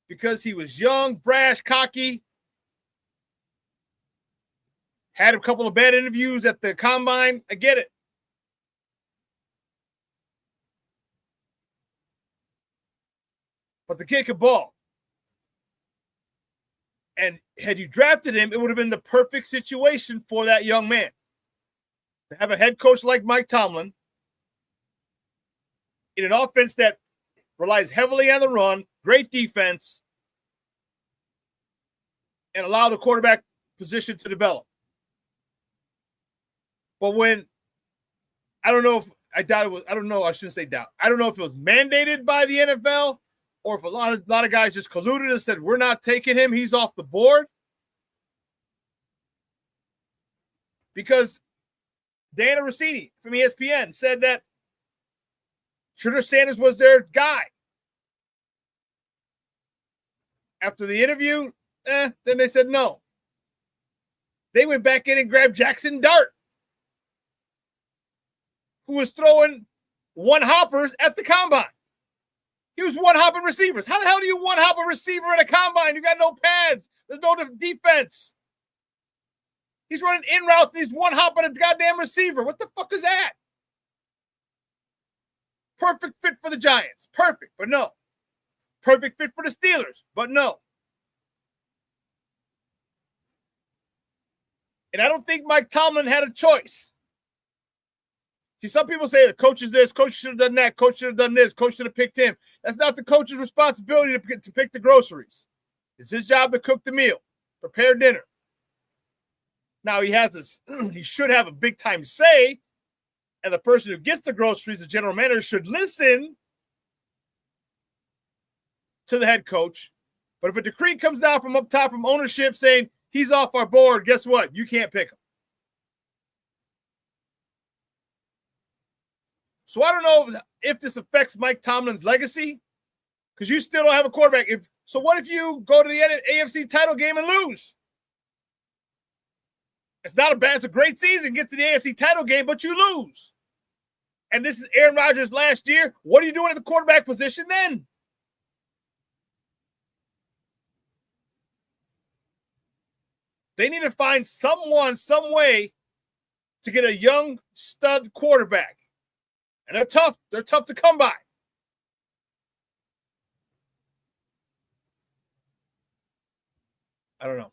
because he was young, brash, cocky. Had a couple of bad interviews at the combine. I get it. But the kid could ball. And had you drafted him, it would have been the perfect situation for that young man. To have a head coach like Mike Tomlin in an offense that relies heavily on the run, great defense, and allow the quarterback position to develop. But when, I don't know if it was mandated by the NFL, or if a lot of guys just colluded and said, we're not taking him, he's off the board. Because Dana Rossini from ESPN said that Shedeur Sanders was their guy. After the interview, then they said no. They went back in and grabbed Jackson Dart, who was throwing one-hoppers at the combine. He was one-hopping receivers. How the hell do you one-hop a receiver at a combine? You got no pads. There's no defense. He's running in routes and he's one-hopping a goddamn receiver. What the fuck is that? Perfect fit for the Giants. Perfect, but no. Perfect fit for the Steelers, but no. And I don't think Mike Tomlin had a choice. See, some people say the coach is this, coach should have done that, coach should have done this, coach should have picked him. That's not the coach's responsibility to pick the groceries. It's his job to cook the meal, prepare dinner. Now he should have a big time say, and the person who gets the groceries, the general manager, should listen to the head coach. But if a decree comes down from up top from ownership saying he's off our board, guess what? You can't pick him. So I don't know if this affects Mike Tomlin's legacy, because you still don't have a quarterback. If So what if you go to the AFC title game and lose? It's not a bad, it's a great season. Get to the AFC title game, but you lose. And this is Aaron Rodgers last year. What are you doing at the quarterback position then? They need to find someone, some way to get a young stud quarterback. And they're tough. They're tough to come by. I don't know.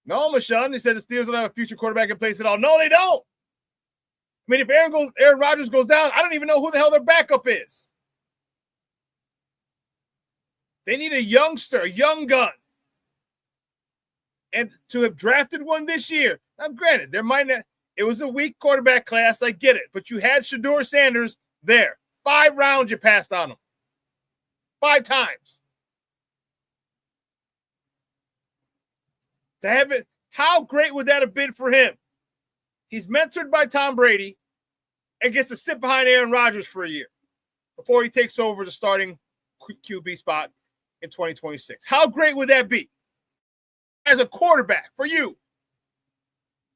No, Mashawn, they said the Steelers don't have a future quarterback in place at all. No, they don't. I mean, if Aaron Rodgers goes down, I don't even know who the hell their backup is. They need a youngster, a young gun. And to have drafted one this year, now granted, it was a weak quarterback class, I get it, but you had Shedeur Sanders there. 5 rounds you passed on him. 5 times. To have it, how great would that have been for him? He's mentored by Tom Brady and gets to sit behind Aaron Rodgers for a year before he takes over the starting QB spot in 2026. How great would that be? As a quarterback, for you,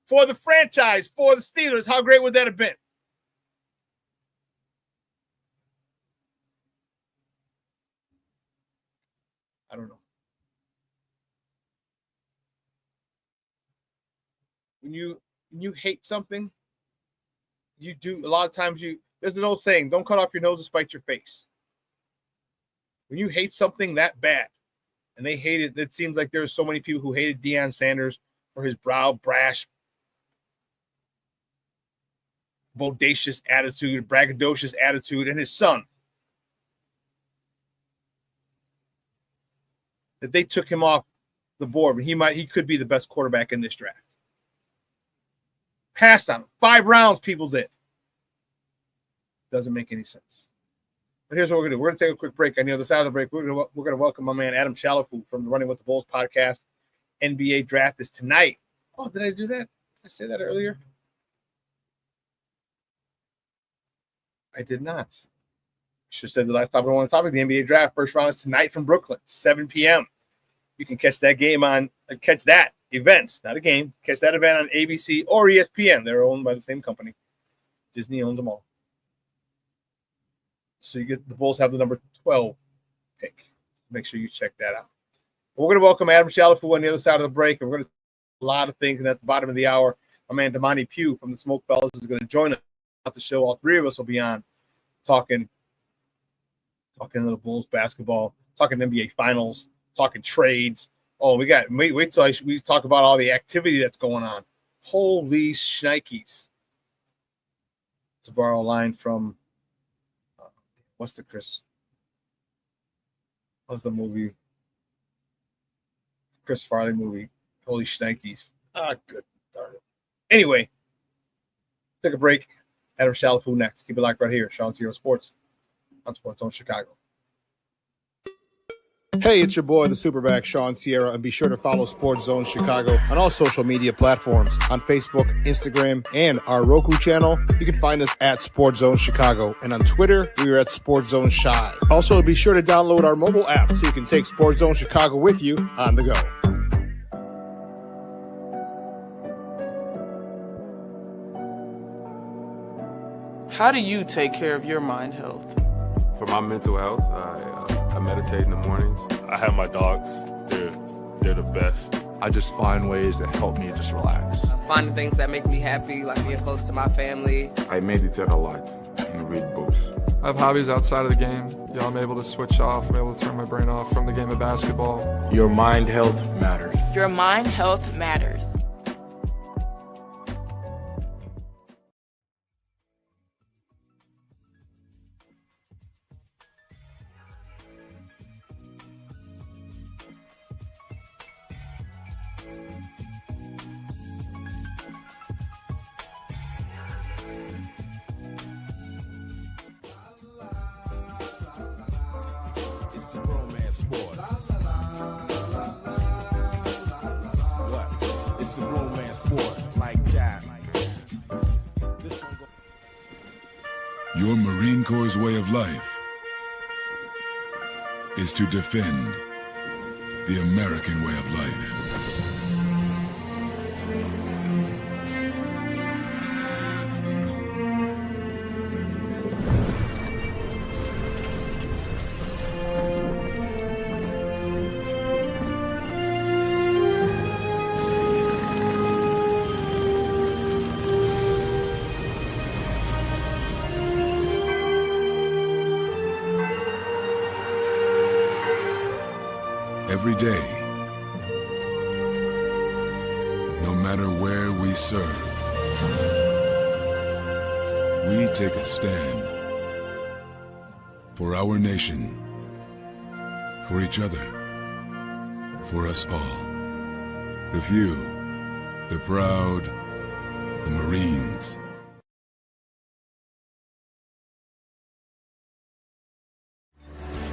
for the franchise, for the Steelers, how great would that have been? I don't know. When you hate something, you do a lot of times there's an old saying, don't cut off your nose to spite your face. When you hate something that bad, and they hated, it seems like there were so many people who hated Deion Sanders for his brash, bodacious attitude, braggadocious attitude, and his son. That they took him off the board, but he could be the best quarterback in this draft. Passed on him. 5 rounds people did. Doesn't make any sense. But here's what we're going to do. We're going to take a quick break. On the other side of the break, we're going to welcome my man Adam Chalifoux from the Running with the Bulls podcast. NBA draft is tonight. Oh, did I do that? Did I say that earlier? I did not. Should have said the last topic I want to talk about. The NBA draft first round is tonight from Brooklyn, 7 p.m. You can catch that event, not a game. Catch that event on ABC or ESPN. They're owned by the same company. Disney owns them all. So the Bulls have the number 12 pick. Make sure you check that out. We're going to welcome Adam Chalifoux on the other side of the break. And we're going to do a lot of things. And at the bottom of the hour, my man Damani Pugh from the SmikeFellas is going to join us at the show. All 3 of us will be on talking a little Bulls basketball, talking NBA finals, talking trades. Oh, wait till we talk about all the activity that's going on. Holy shnikes. To borrow a line from what's the movie? Chris Farley movie. Holy shnikes. Good darn it. Anyway, take a break. Adam Chalifoux next. Keep it locked right here. ShawnSierraSports on Sports Zone Chicago. Hey, it's your boy, the SuperBack, Shawn Sierra, and be sure to follow Sports Zone Chicago on all social media platforms, on Facebook, Instagram, and our Roku channel. You can find us at Sports Zone Chicago, and on Twitter, we are at Sports Zone Shy. Also, be sure to download our mobile app so you can take Sports Zone Chicago with you on the go. How do you take care of your mind health? For my mental health, I meditate in the mornings. I have my dogs. They're the best. I just find ways that help me just relax. Finding things that make me happy, like being close to my family. I meditate a lot and read books. I have hobbies outside of the game. I'm able to switch off. I'm able to turn my brain off from the game of basketball. Your mind health matters. Your mind health matters. It's a romance sport. What? It's a romance sport like that. This one Your Marine Corps' way of life is to defend the American way of life. Every day, no matter where we serve, we take a stand for our nation, for each other, for us all. The few, the proud, the Marines.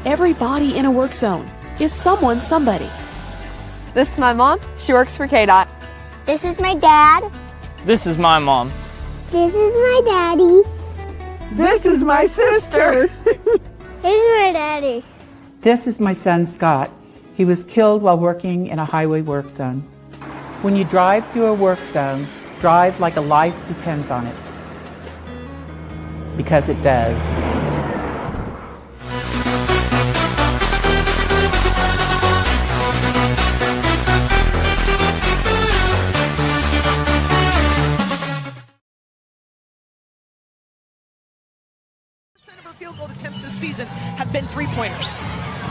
Every body in a work zone is someone somebody. This is my mom. She works for KDOT. This is my dad. This is my mom. This is my daddy. This is my sister. This is my daddy. This is my son, Scott. He was killed while working in a highway work zone. When you drive through a work zone, drive like a life depends on it. Because it does. Field goal attempts this season have been three-pointers.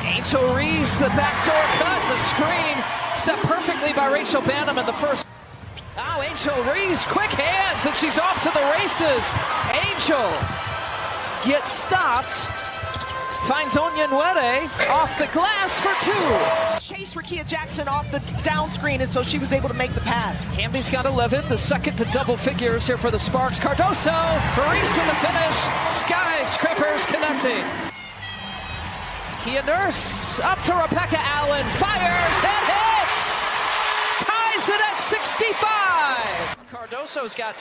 Angel Reese, the backdoor cut, the screen set perfectly by Rachel Banham in the first. Oh, Angel Reese, quick hands, and she's off to the races. Angel gets stopped, finds Onyenwere off the glass for two. Chase Rickea Jackson off the down screen, and so she was able to make the pass. Hamby's got 11, the second to double figures here for the Sparks. Cardoso, Reese with the finish. Skyscrapers connecting. Kia Nurse up to Rebecca Allen, fires and hits! Ties it at 65! Cardoso's got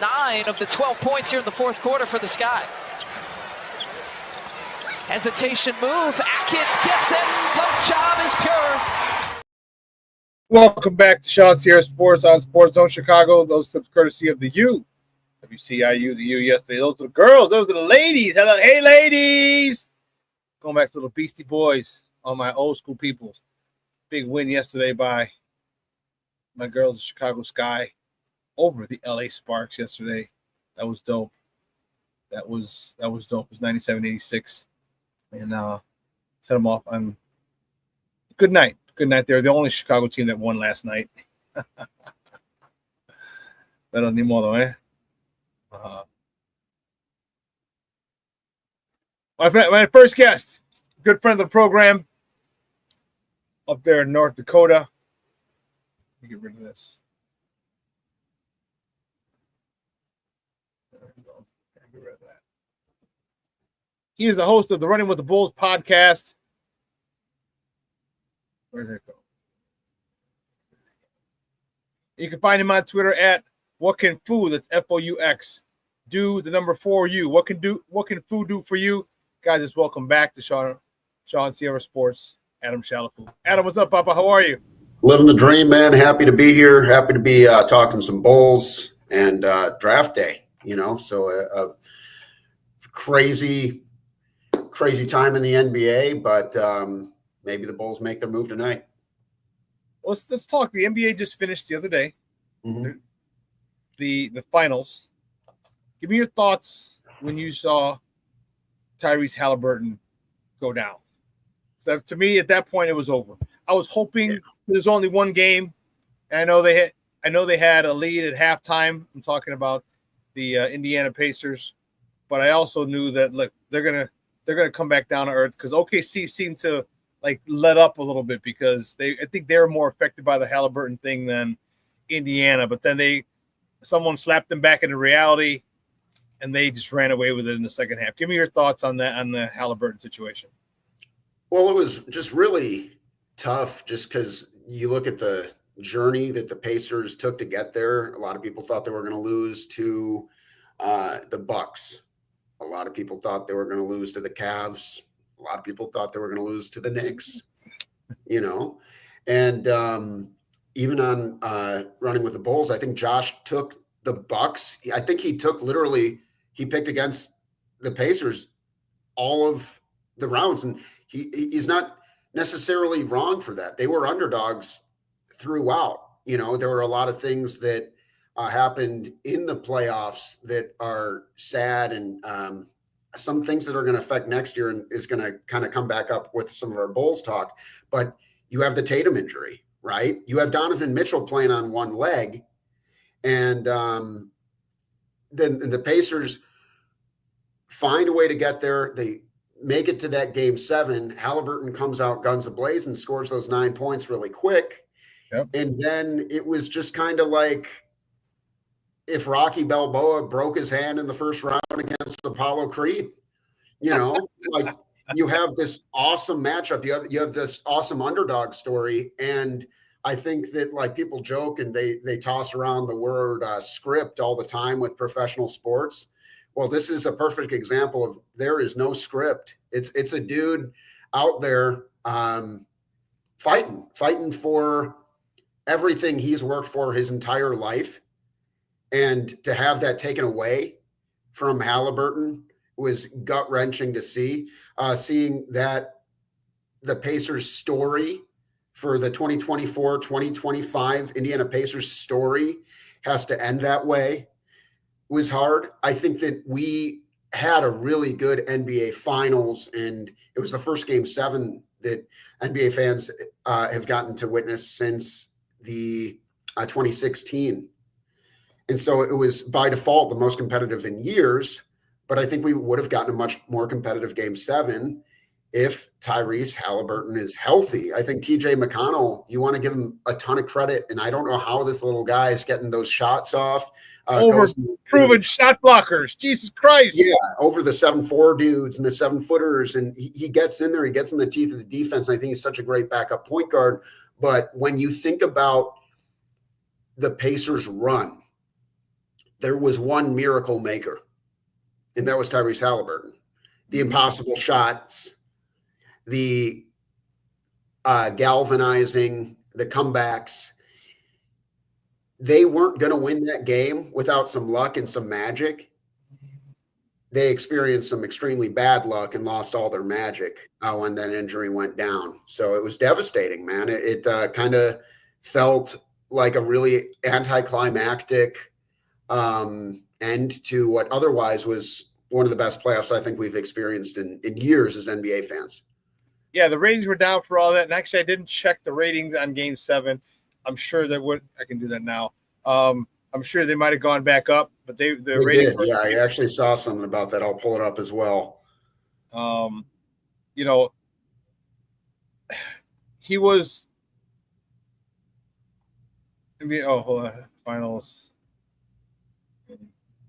9 of the 12 points here in the fourth quarter for the Sky. Hesitation move, Atkins gets it, float job is pure. Welcome back to ShawnSierraSports on Sports Zone Chicago. Those tips courtesy of the U. WCIU, the U yesterday. Those are the girls, those are the ladies. Hello, hey ladies! Going back to the Beastie Boys, all my old school people. Big win yesterday by my girls, the Chicago Sky, over the LA Sparks yesterday. That was dope. That was dope. It was 97-86. And set them off on good night. Good night. They're the only Chicago team that won last night. Pero ni modo, eh? My first guest, good friend of the program, up there in North Dakota. Let me get rid of this. There we go. Get rid of that. He is the host of the Running with the Bulls podcast. Where did it go? You can find him on Twitter at WhatCanFoo. That's F-O-U-X. Do the number 4U. What can Foo do for you? Guys, it's welcome back to ShawnSierraSports. Adam Chalifoux. Adam, what's up, Papa? How are you? Living the dream, man. Happy to be here. Happy to be talking some Bulls and draft day. So a crazy time in the NBA, but maybe the Bulls make their move tonight. Let's talk. The NBA just finished the other day. Mm-hmm. The finals. Give me your thoughts when you saw Tyrese Halliburton go down. So to me, at that point, it was over. I was hoping there's only one game. And I know they had a lead at halftime. I'm talking about the Indiana Pacers, but I also knew that look, they're gonna come back down to earth because OKC seemed to let up a little bit because I think they were more affected by the Halliburton thing than Indiana. But then someone slapped them back into reality, and they just ran away with it in the second half. Give me your thoughts on that, on the Halliburton situation. Well, it was just really tough just because you look at the journey that the Pacers took to get there. A lot of people thought they were going to lose to the Bucks. A lot of people thought they were going to lose to the Cavs. A lot of people thought they were going to lose to the Knicks, you know. And even on Running with the Bulls, I think Josh took the Bucks. I think he picked against the Pacers all of the rounds, and he's not necessarily wrong for that. They were underdogs throughout. You know, there were a lot of things that happened in the playoffs that are sad, and some things that are going to affect next year and is going to kind of come back up with some of our Bulls talk. But you have the Tatum injury, right? You have Donovan Mitchell playing on one leg, and then the Pacers find a way to get there. They make it to that game 7. Halliburton comes out guns ablaze and scores those 9 points really quick. Yep. And then it was just kind of like if Rocky Balboa broke his hand in the first round against Apollo Creed, you know, like you have this awesome matchup. You have this awesome underdog story. And I think that like people joke and they toss around the word script all the time with professional sports. Well, this is a perfect example of there is no script. It's a dude out there fighting for everything he's worked for his entire life. And to have that taken away from Halliburton was gut-wrenching to see. Seeing that the Pacers story for the 2024-2025 Indiana Pacers story has to end that way was hard. I think that we had a really good NBA Finals, and it was the first Game 7 that NBA fans have gotten to witness since the 2016. And so it was by default the most competitive in years, but I think we would have gotten a much more competitive Game 7 if Tyrese Halliburton is healthy. I think TJ McConnell, you want to give him a ton of credit, and I don't know how this little guy is getting those shots off. Proven shot blockers. Jesus Christ. Yeah, over the 7'4" dudes and the 7-footers, and he gets in there, he gets in the teeth of the defense, and I think he's such a great backup point guard. But when you think about the Pacers' run, there was one miracle maker, and that was Tyrese Halliburton. The impossible shots, the galvanizing, the comebacks. They weren't going to win that game without some luck and some magic. They experienced some extremely bad luck and lost all their magic when that injury went down. So it was devastating, man. It kind of felt like a really anticlimactic end to what otherwise was one of the best playoffs I think we've experienced in years as NBA fans. Yeah, the ratings were down for all that. And actually, I didn't check the ratings on Game 7. I'm sure that I can do that now. I'm sure they might have gone back up, but the ratings did. Yeah, I actually saw something about that. I'll pull it up as well. You know, he was. Hold on. Finals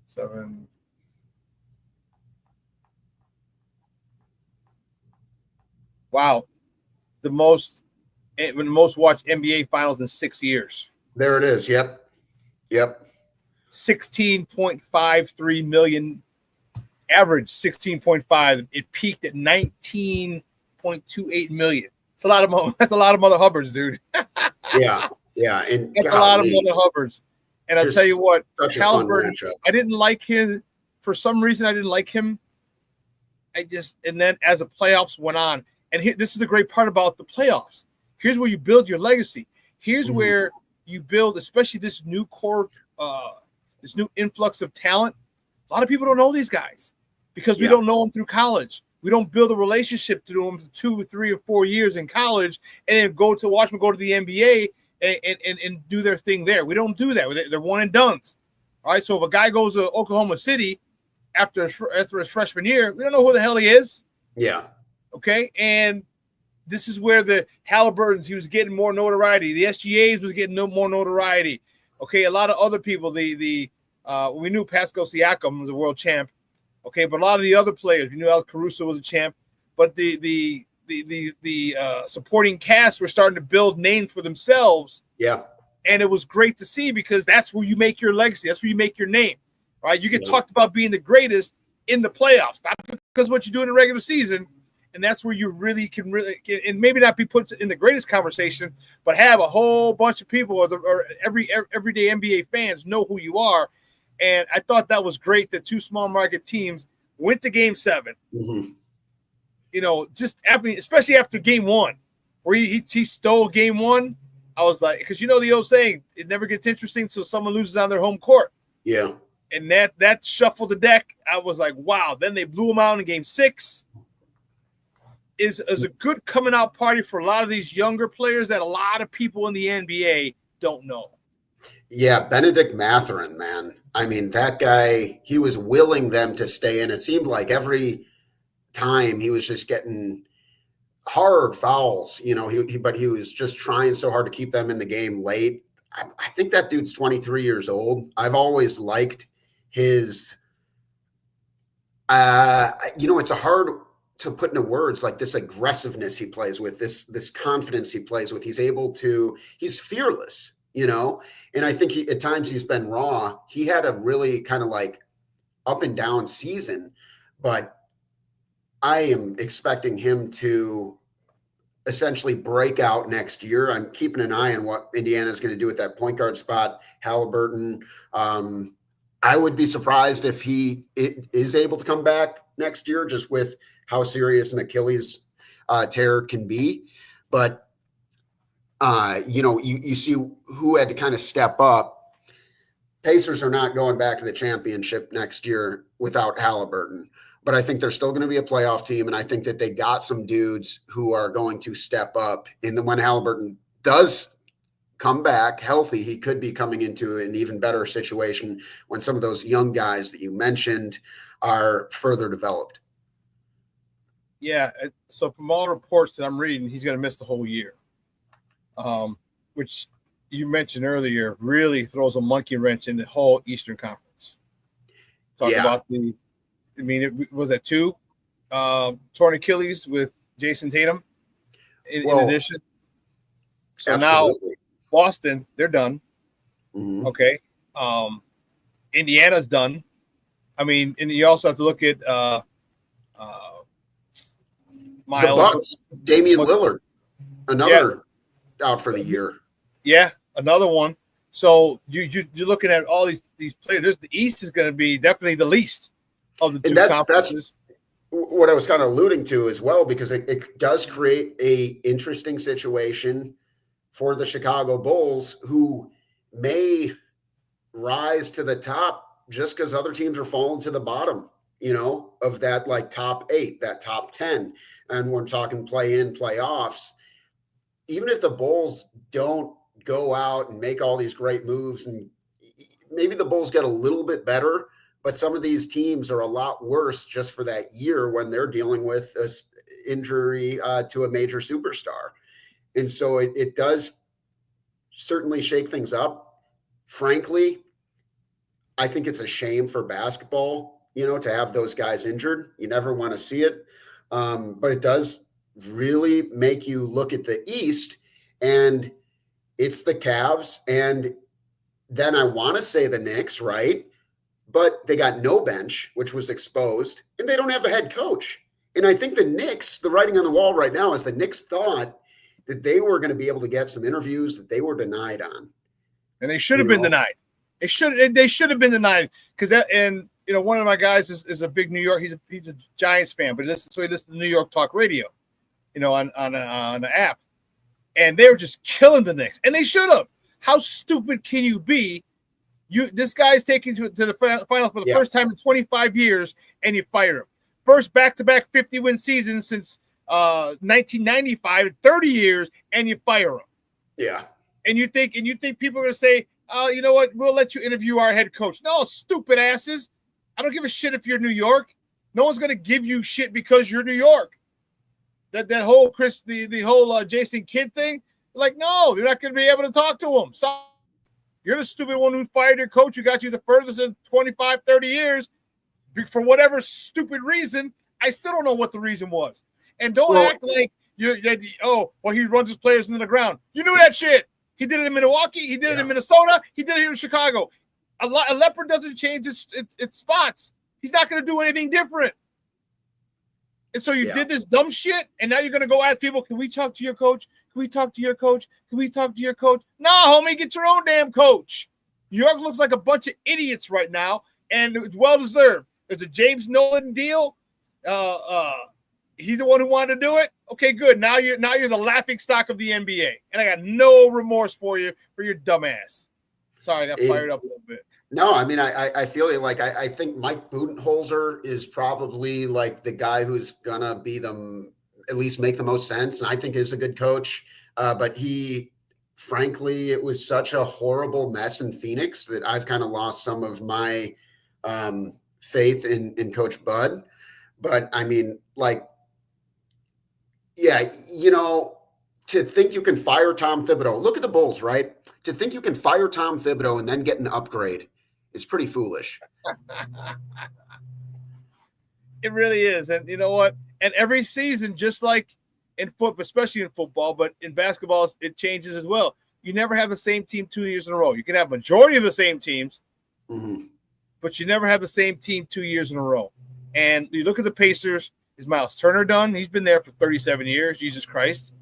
7. Wow, the most watched NBA Finals in 6 years. There it is. Yep. 16.53 million average. 16.5. It peaked at 19.28 million. It's a lot of that's a lot of Mother Hubbards, dude. Yeah, and that's a lot of Mother Hubbards. And I'll tell you what, Halliburton, I didn't like him for some reason. I didn't like him. And then as the playoffs went on, and this is the great part about the playoffs. Here's where you build your legacy. Here's where you build, especially this new core, this new influx of talent. A lot of people don't know these guys because we don't know them through college. We don't build a relationship to them for 2 or 3 or 4 years in college and then watch them go to the NBA and do their thing there. We don't do that. They're one and dones. All right. So if a guy goes to Oklahoma City after his freshman year, we don't know who the hell he is. Yeah. Okay. And this is where the Halliburtons, he was getting more notoriety. The SGAs was getting more notoriety. Okay. A lot of other people, we knew Pascal Siakam was a world champ. Okay. But a lot of the other players, we knew Alex Caruso was a champ, but the supporting cast were starting to build names for themselves. Yeah. And it was great to see because that's where you make your legacy. That's where you make your name. Right. You get talked about being the greatest in the playoffs, not because of what you do in the regular season. And that's where you really can and maybe not be put in the greatest conversation, but have a whole bunch of people or everyday NBA fans know who you are. And I thought that was great that two small market teams went to Game 7. Mm-hmm. You know, especially after Game 1, where he stole Game 1. I was like, because you know the old saying, it never gets interesting until someone loses on their home court. Yeah. And that shuffled the deck. I was like, wow. Then they blew them out in Game 6. Is a good coming out party for a lot of these younger players that a lot of people in the NBA don't know. Yeah, Benedict Mathurin, man. I mean, that guy, he was willing them to stay in. It seemed like every time he was just getting hard fouls, you know, but he was just trying so hard to keep them in the game late. I think that dude's 23 years old. I've always liked his, it's a hard to put into words, like this aggressiveness he plays with, this confidence he plays with. He's fearless, you know? And I think at times he's been raw. He had a really kind of like up and down season, but I am expecting him to essentially break out next year. I'm keeping an eye on what Indiana is going to do with that point guard spot. Halliburton. I would be surprised if he is able to come back next year, just with how serious an Achilles tear can be. But, you see who had to kind of step up. Pacers are not going back to the championship next year without Halliburton. But I think they're still going to be a playoff team, and I think that they got some dudes who are going to step up. And then when Halliburton does come back healthy, he could be coming into an even better situation when some of those young guys that you mentioned are further developed. Yeah, so from all reports that I'm reading, he's going to miss the whole year, which you mentioned earlier really throws a monkey wrench in the whole Eastern Conference. About it was at 2 torn Achilles with Jason Tatum in addition. So absolutely. Now Boston, they're done. Mm-hmm. Okay. Indiana's done. I mean, and you also have to look at Miles. The Bucks, Damian Lillard, another out for the year. Yeah, another one. So you're looking at all these players. The East is going to be definitely the least of the two conferences. That's what I was kind of alluding to as well, because it does create a interesting situation for the Chicago Bulls, who may rise to the top just because other teams are falling to the bottom, you know, of that like top 8, that top 10. And we're talking play-in, playoffs. Even if the Bulls don't go out and make all these great moves, and maybe the Bulls get a little bit better, but some of these teams are a lot worse just for that year when they're dealing with an injury to a major superstar. And so it does certainly shake things up. Frankly, I think it's a shame for basketball, you know, to have those guys injured. You never want to see it. But it does really make you look at the East, and it's the Cavs. And then I want to say the Knicks, right? But they got no bench, which was exposed, and they don't have a head coach. And I think the Knicks, the writing on the wall right now is the Knicks thought that they were going to be able to get some interviews that they were denied on. And they should have been denied. They should have been denied, because that, and you know, one of my guys is a big New York. He's a Giants fan, but he listens to New York Talk Radio, you know, on the app, and they were just killing the Knicks, and they should have. How stupid can you be? This guy's taken to the final for the first time in 25 years, and you fire him. First back-to-back 50-win season since 1995, 30 years, and you fire him. Yeah. And you think people are going to say, "Oh, you know what? We'll let you interview our head coach." No, stupid asses. I don't give a shit if you're New York. No one's going to give you shit because you're New York. That whole the whole Jason Kidd thing, like, no, you're not going to be able to talk to him. So you're the stupid one who fired your coach who got you the furthest in 25, 30 years for whatever stupid reason. I still don't know what the reason was. And don't act like he runs his players into the ground. You knew that shit. He did it in Milwaukee. He did it in Minnesota. He did it here in Chicago. A leopard doesn't change its spots. He's not going to do anything different. And so you did this dumb shit, and now you're going to go ask people, can we talk to your coach? Can we talk to your coach? Can we talk to your coach? No, homie, get your own damn coach. New York looks like a bunch of idiots right now, and it's well-deserved. There's a James Nolan deal. He's the one who wanted to do it. Okay, good. Now you're the laughing stock of the NBA, and I got no remorse for you for your dumb ass. Sorry, I got fired up a little bit. No, I mean, I feel like I think Mike Budenholzer is probably like the guy who's gonna be at least make the most sense, and I think is a good coach. But frankly, it was such a horrible mess in Phoenix that I've kind of lost some of my faith in Coach Bud. But I mean, to think you can fire Tom Thibodeau. Look at the Bulls, right? To think you can fire Tom Thibodeau and then get an upgrade is pretty foolish. It really is. And you know what? And every season, just like in football, especially in football, but in basketball, it changes as well. You never have the same team 2 years in a row. You can have majority of the same teams, but you never have the same team 2 years in a row. And you look at the Pacers. Is Miles Turner done? He's been there for 37 years. Jesus Christ.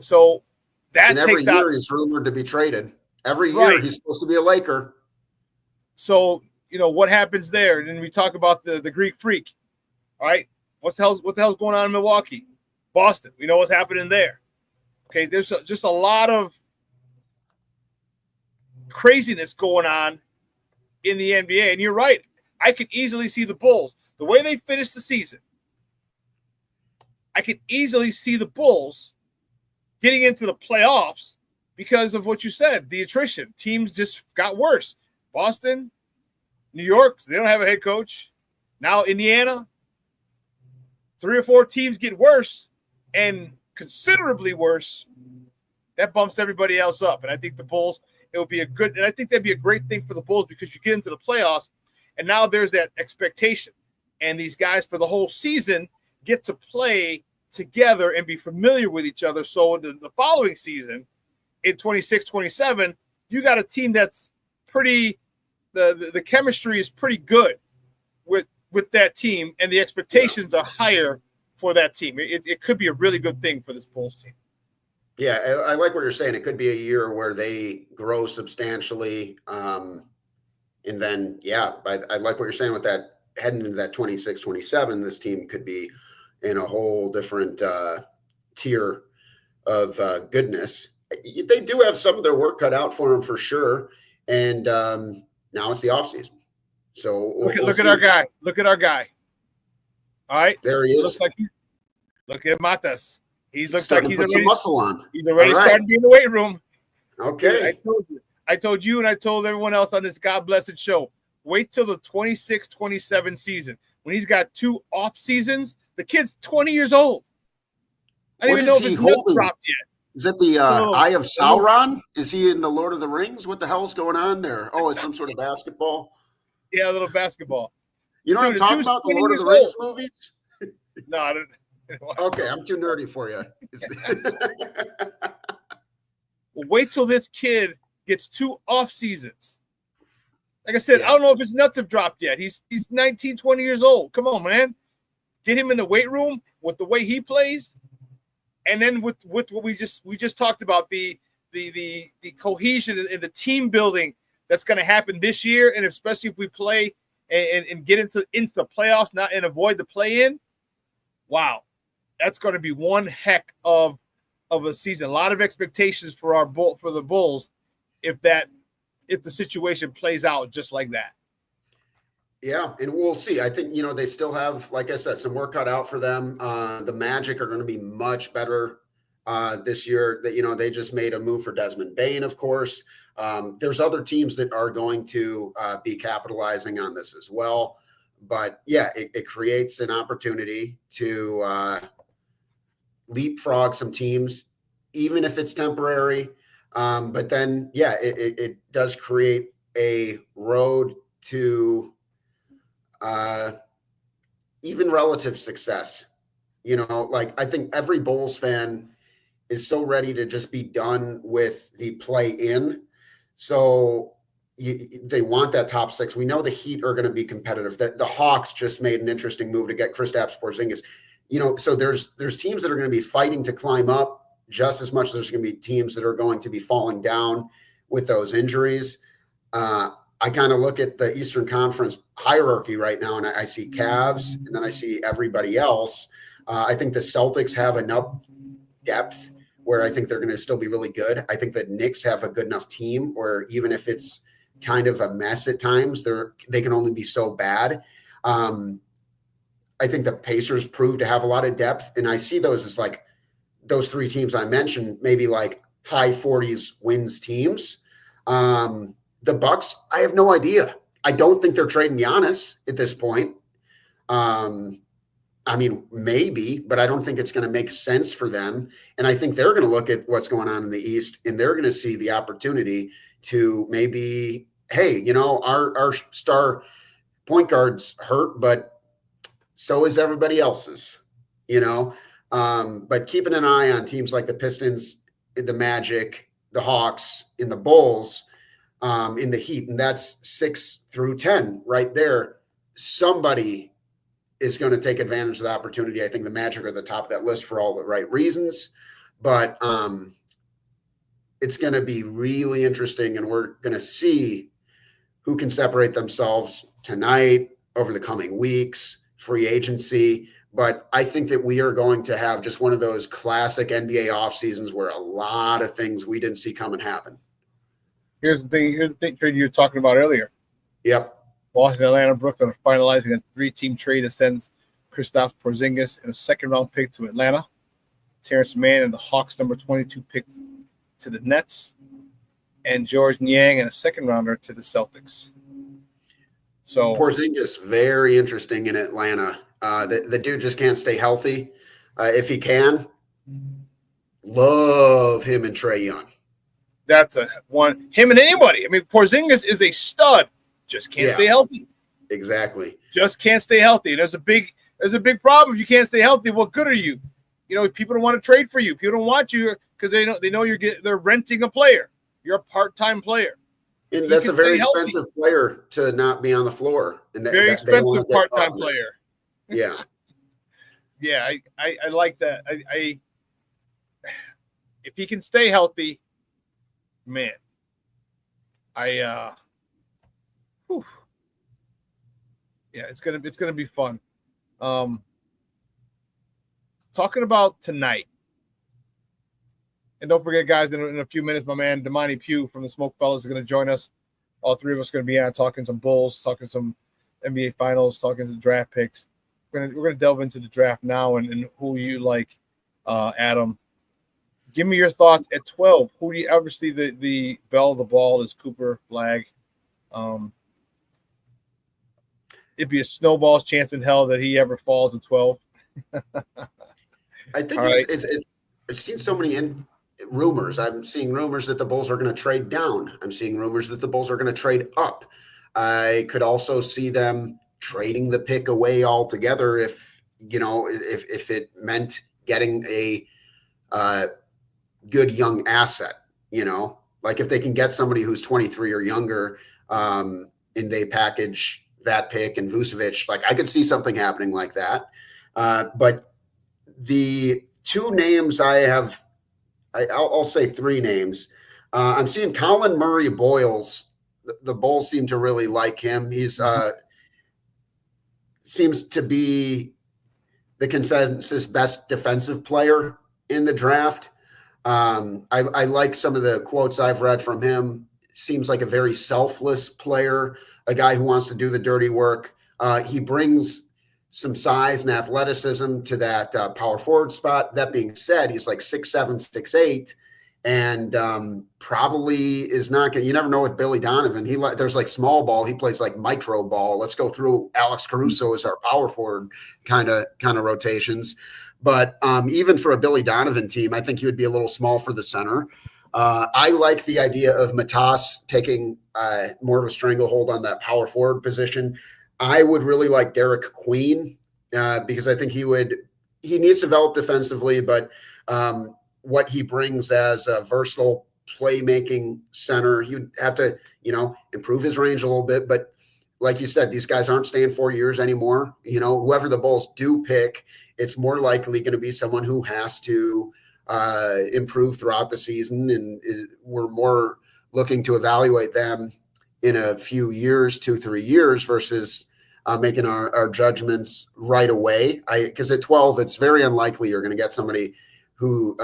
So that and every takes year out. He's rumored to be traded. Every year he's supposed to be a Laker. So, what happens there? And then we talk about the Greek Freak. All right. What the hell's going on in Milwaukee? Boston. We know what's happening there. Okay. There's just a lot of craziness going on in the NBA. And you're right. I could easily see the Bulls, the way they finished the season. I could easily see the Bulls getting into the playoffs because of what you said, the attrition. Teams just got worse. Boston, New York, they don't have a head coach. Now Indiana, 3 or 4 teams get worse and considerably worse. That bumps everybody else up. And I think the Bulls, it would be and I think that'd be a great thing for the Bulls because you get into the playoffs and now there's that expectation. And these guys for the whole season get to play together and be familiar with each other. So in the following season, in 26-27, you got a team that's pretty the chemistry is pretty good with that team, and the expectations are higher for that team. It could be a really good thing for this Bulls team. Yeah, I like what you're saying. It could be a year where they grow substantially. And then, I like what you're saying with that heading into that 26-27, this team could be in a whole different tier of goodness. They do have some of their work cut out for them for sure. And now it's the offseason. So look at our guy. Look at our guy. All right. There he is. Look at Matas. He looks starting like to put some muscle on. He's already starting to be in the weight room. Okay. I told you and I told everyone else on this God blessed show, wait till the 26-27 season. When he's got 2 off seasons, the kid's 20 years old. I don't even know if his nuts dropped yet. Is that the Eye of Sauron? Is he in the Lord of the Rings? What the hell's going on there? Oh, it's some sort of basketball. Yeah, a little basketball. You know what I'm talking about? The Lord of the Rings movies? No, I don't. Okay, I'm too nerdy for you. Well, wait till this kid gets 2 off seasons. Like I said, I don't know if his nuts have dropped yet. He's 19, 20 years old. Come on, man. Get him in the weight room with the way he plays. And then with what we just talked about, the cohesion and the team building that's going to happen this year, and especially if we play and get into the playoffs, and avoid the play-in. Wow, that's going to be one heck of a season. A lot of expectations for the Bulls if the situation plays out just like that. Yeah, and we'll see. I think, they still have, like I said, some work cut out for them. The Magic are going to be much better this year. That they just made a move for Desmond Bane, of course. There's other teams that are going to be capitalizing on this as well. But, it creates an opportunity to leapfrog some teams, even if it's temporary. But then, it does create a road to even relative success. I think every Bulls fan is so ready to just be done with the play in. So, they want that top 6. We know the Heat are going to be competitive. The Hawks just made an interesting move to get Kristaps Porzingis. So there's teams that are going to be fighting to climb up just as much as there's going to be teams that are going to be falling down with those injuries. I kind of look at the Eastern Conference hierarchy right now, and I see Cavs, and then I see everybody else. I think the Celtics have enough depth where I think they're going to still be really good. I think the Knicks have a good enough team where even if it's kind of a mess at times, they can only be so bad. I think the Pacers prove to have a lot of depth, and I see those as like those 3 teams I mentioned, maybe like high 40s wins teams. The Bucks, I have no idea. I don't think they're trading Giannis at this point. I mean, maybe, but I don't think it's going to make sense for them. And I think they're going to look at what's going on in the East, and they're going to see the opportunity to maybe, hey, our star point guard's hurt, but so is everybody else's, but keeping an eye on teams like the Pistons, the Magic, the Hawks, and the Bulls, in the Heat, and that's 6 through 10 right there. Somebody is going to take advantage of the opportunity. I think the Magic are at the top of that list for all the right reasons, but it's going to be really interesting, and we're going to see who can separate themselves tonight, over the coming weeks, free agency. But I think that we are going to have just one of those classic NBA off seasons where a lot of things we didn't see coming happen. Here's the thing trade you were talking about earlier. Yep. Boston, Atlanta, Brooklyn are finalizing a 3-team trade that sends Kristaps Porzingis and a second-round pick to Atlanta, Terrence Mann and the Hawks number 22 pick to the Nets, and George Niang and a second-rounder to the Celtics. So Porzingis, very interesting in Atlanta. The dude just can't stay healthy. If he can, love him and Trae Young. That's him and anybody. I mean, Porzingis is a stud, just can't stay healthy. Exactly. Just can't stay healthy. There's a big problem if you can't stay healthy. What good are you? People don't want to trade for you. People don't want you because they know they're renting a player. You're a part-time player. And that's a very expensive player to not be on the floor. And very expensive part-time player. Yeah. Yeah, I like that. I if he can stay healthy, man, yeah, it's gonna be fun. Talking about tonight, and don't forget, guys, in a few minutes, my man Damani Pugh from the SmikeFellas is gonna join us. All 3 of us are gonna be on talking some Bulls, talking some NBA Finals, talking some draft picks. We're gonna delve into the draft now and who you like, Adam. Give me your thoughts at 12. Who do you obviously the bell of the ball is Cooper Flag. It'd be a snowball's chance in hell that he ever falls at 12. I think I've seen so many rumors. I'm seeing rumors that the Bulls are going to trade down. I'm seeing rumors that the Bulls are going to trade up. I could also see them trading the pick away altogether if it meant getting a good young asset, like if they can get somebody who's 23 or younger, and they package that pick and Vucevic, like I could see something happening like that. But the 2 names I'll say 3 names. I'm seeing Colin Murray Boyles. The Bulls seem to really like him. He's seems to be the consensus best defensive player in the draft. I like some of the quotes I've read from him. Seems like a very selfless player, a guy who wants to do the dirty work. He brings some size and athleticism to that power forward spot. That being said, he's like 6'7", 6'8", and probably is not going to – you never know with Billy Donovan. There's like small ball. He plays like micro ball. Let's go through Alex Caruso as our power forward kind of rotations. But even for a Billy Donovan team, I think he would be a little small for the center. I like the idea of Matas taking more of a stranglehold on that power forward position. I would really like Derek Queen because I think he needs to develop defensively, but what he brings as a versatile playmaking center. You'd have to, improve his range a little bit. But like you said, these guys aren't staying 4 years anymore. Whoever the Bulls do pick, it's more likely going to be someone who has to improve throughout the season. And we're more looking to evaluate them in a few years, 2-3 years, versus making our judgments right away. Because at 12, it's very unlikely you're going to get somebody who,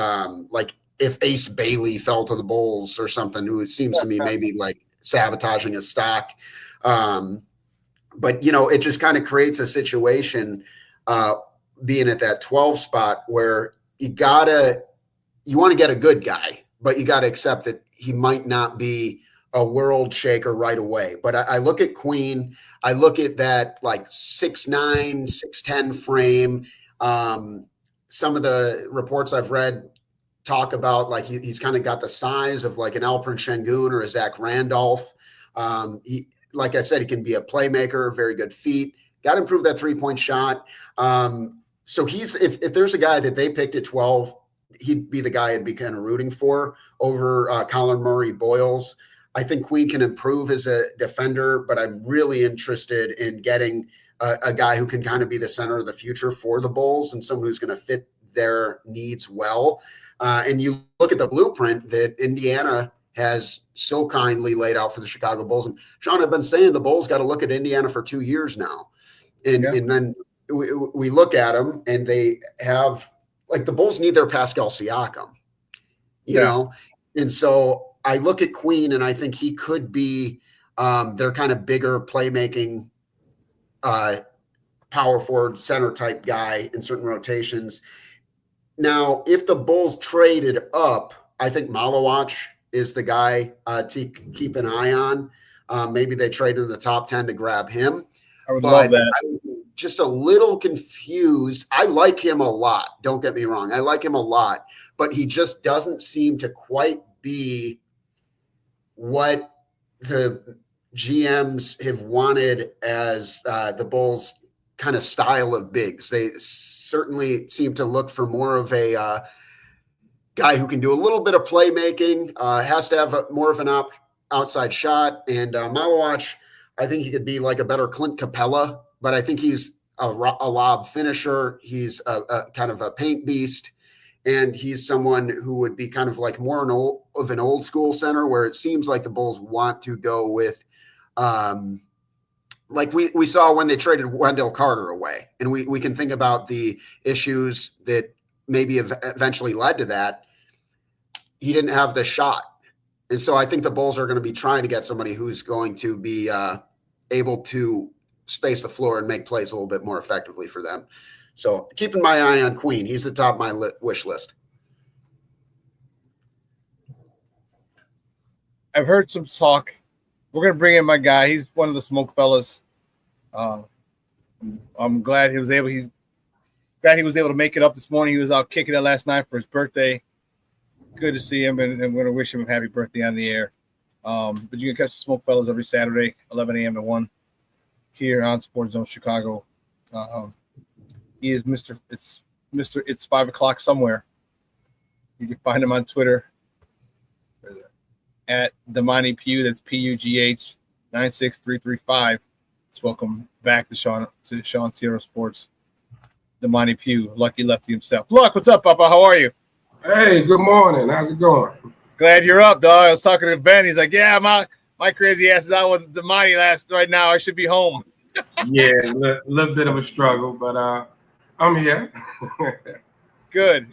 like if Ace Bailey fell to the Bulls or something, who it seems to me maybe like sabotaging his stock. But, it just kind of creates a situation being at that 12 spot where you want to get a good guy, but you got to accept that he might not be a world shaker right away. But I look at Queen, I look at that like 6'9", 6'10" frame. Some of the reports I've read talk about like he's kind of got the size of like an Alperen Şengün or a Zach Randolph. Like I said, he can be a playmaker, very good feet. Got to improve that 3-point shot. So if there's a guy that they picked at 12, he'd be the guy I'd be kind of rooting for over Colin Murray Boyles. I think Queen can improve as a defender, but I'm really interested in getting a guy who can kind of be the center of the future for the Bulls and someone who's going to fit their needs well. And you look at the blueprint that Indiana has so kindly laid out for the Chicago Bulls. And Shawn, I've been saying the Bulls got to look at Indiana for 2 years now. And then we look at them and they have like the Bulls need their Pascal Siakam, you know? And so I look at Queen and I think he could be their kind of bigger playmaking power forward center type guy in certain rotations. Now, if the Bulls traded up, I think Malawach is the guy to keep an eye on. Maybe they traded in the top 10 to grab him. I would love that. I'm just a little confused. I like him a lot. Don't get me wrong. I like him a lot, but he just doesn't seem to quite be what the GMs have wanted as the Bulls kind of style of bigs. They certainly seem to look for more of a guy who can do a little bit of playmaking, has to have more of an outside shot. And Malawach, I think he could be like a better Clint Capella, but I think he's a lob finisher. He's a kind of a paint beast. And he's someone who would be kind of like more of an old school center where it seems like the Bulls want to go with, like we saw when they traded Wendell Carter away. And we can think about the issues that maybe eventually led to that. He didn't have the shot. And so I think the Bulls are going to be trying to get somebody who's going to be able to space the floor and make plays a little bit more effectively for them. So keeping my eye on Queen. He's the top of my wish list. I've heard some talk. We're going to bring in my guy. He's one of the SmikeFellas. I'm glad he was able to make it up this morning. He was out kicking it last night for his birthday. Good to see him, and I'm going to wish him a happy birthday on the air. But you can catch the SmikeFellas every Saturday, 11 a.m. to 1 here on Sports Zone Chicago. He is Mr. It's 5 o'clock somewhere. You can find him on Twitter at Damani Pugh. That's PUGH 96335. Let's welcome back to ShawnSierraSports. Damani Pugh, lucky lefty himself. Look, what's up, Papa? How are you? Hey, good morning. How's it going? Glad you're up, dog. I was talking to Ben. He's like, "Yeah, my crazy ass is out with Damani right now. I should be home." Yeah, a little bit of a struggle, but I'm here. Good.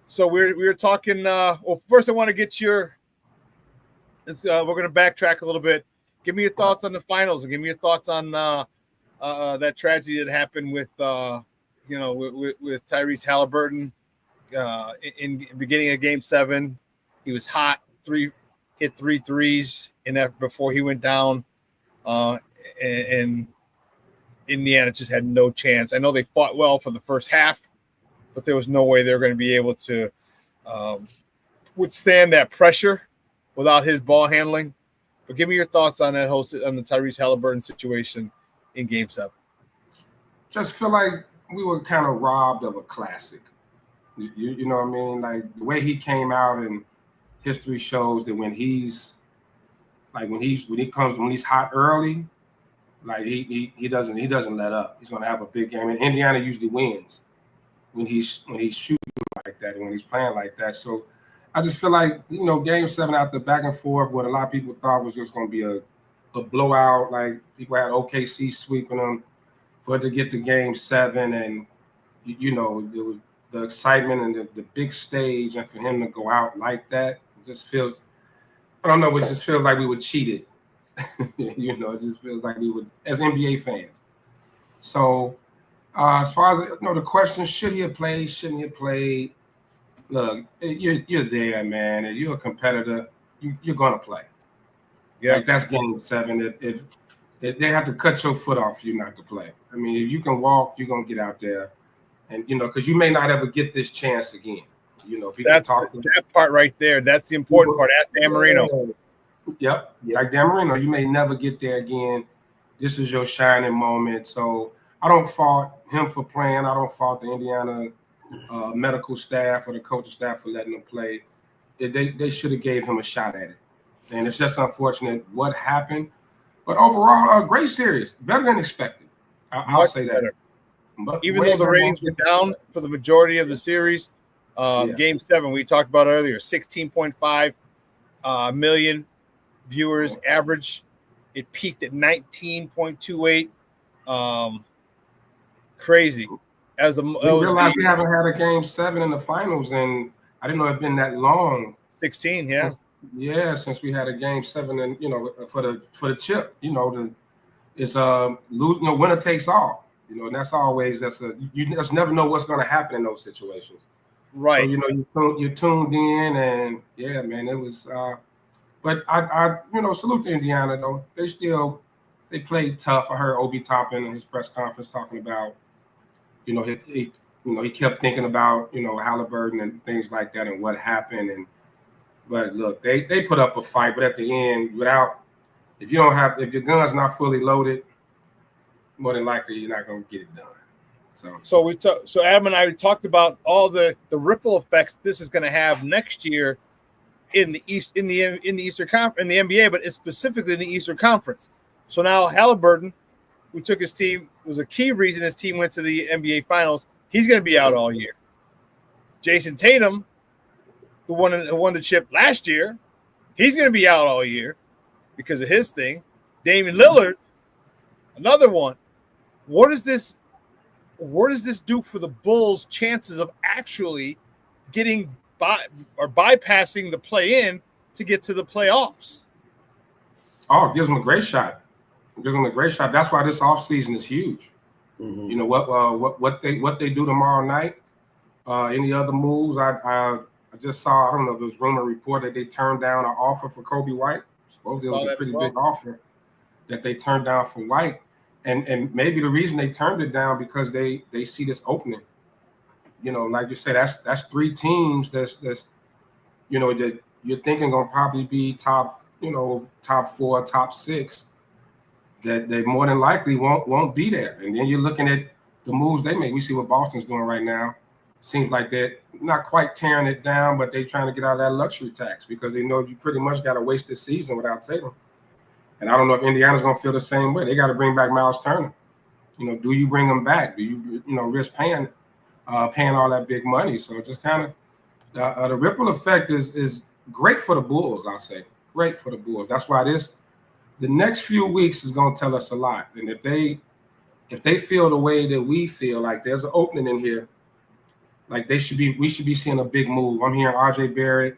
So we were talking. Well, first I want to get your. We're going to backtrack a little bit. Give me your thoughts on the finals, and give me your thoughts on that tragedy that happened with with Tyrese Halliburton in the beginning of Game 7. He was hot. Hit 3 threes in that before he went down, and Indiana just had no chance. I know they fought well for the first half, but there was no way they were going to be able to withstand that pressure without his ball handling. But give me your thoughts on that on the Tyrese Halliburton situation in Game 7. Just feel like we were kind of robbed of a classic. You know what I mean? Like the way he came out, and history shows that when he's hot early, like he doesn't let up. He's gonna have a big game. And Indiana usually wins when he's shooting like that and when he's playing like that. So I just feel like, Game 7 after back and forth, what a lot of people thought was just gonna be a blowout. Like people had OKC sweeping them, for it to get to Game 7, and it was the excitement and the big stage, and for him to go out like that, it just feels, I don't know, it just feels like we were cheated. It just feels like we would, as NBA fans. So as far as the question, should he have played, shouldn't he have played? Look, you're there, man. If you're a competitor, you're gonna play. Yeah, like that's Game 7. If they have to cut your foot off for you not to play. I mean, if you can walk, you're gonna get out there, and because you may not ever get this chance again. If you that's that part right there. That's the important part. Ask Dan Marino. Yep, like Dan Marino, you may never get there again. This is your shining moment. So I don't fault him for playing. I don't fault the Indiana medical staff or the coaching staff for letting him play. They should have gave him a shot at it. And it's just unfortunate what happened. But overall, a great series. Better than expected. I'll say that. But even though the ratings were down for the majority of the series, Game 7, we talked about earlier, 16.5 million viewers average. It peaked at 19.28. Crazy. We realized we haven't had a Game 7 in the finals, and I didn't know it'd been that long. 16, yeah. Yeah, since we had a Game 7, and for the chip, it's winner takes all. And that's always you just never know what's going to happen in those situations. Right. So you tuned in, and yeah, man, it was. But I salute to Indiana though. They played tough. I heard Obi Toppin in his press conference talking about, he kept thinking about Halliburton and things like that and what happened. But look, they put up a fight, but at the end, if your gun's not fully loaded, more than likely you're not going to get it done. So Adam and I talked about all the ripple effects this is going to have next year in the Eastern Conference, in the NBA, but it's specifically in the Eastern Conference. So now Halliburton, who took his team, was a key reason his team went to the NBA Finals. He's going to be out all year. Jason Tatum, who won the chip last year, he's going to be out all year because of his thing. Damian Lillard, another one. What does this do for the Bulls' chances of actually getting bypassing the play-in to get to the playoffs? Oh, it gives them a great shot. That's why this offseason is huge. Mm-hmm. What they do tomorrow night. Any other moves? I just saw, I don't know, there's rumor report that they turned down an offer for Kobe White. Supposedly it was a pretty big offer that they turned down for White. And maybe the reason they turned it down because they see this opening. Like you said, that's 3 teams that's that you're thinking gonna probably be top 4, top 6. That they more than likely won't be there. And then you're looking at the moves they make. We see what Boston's doing right now. Seems like they're not quite tearing it down, but they're trying to get out of that luxury tax because they know you pretty much got to waste this season without Tatum. And I don't know if Indiana's going to feel the same way. They got to bring back Miles Turner. Do you bring him back? Do you risk paying all that big money? So just kind of the ripple effect is great for the Bulls, I'll say. Great for the Bulls. That's why the next few weeks is going to tell us a lot. And if they feel the way that we feel, like there's an opening in here, like we should be seeing a big move. I'm hearing RJ Barrett,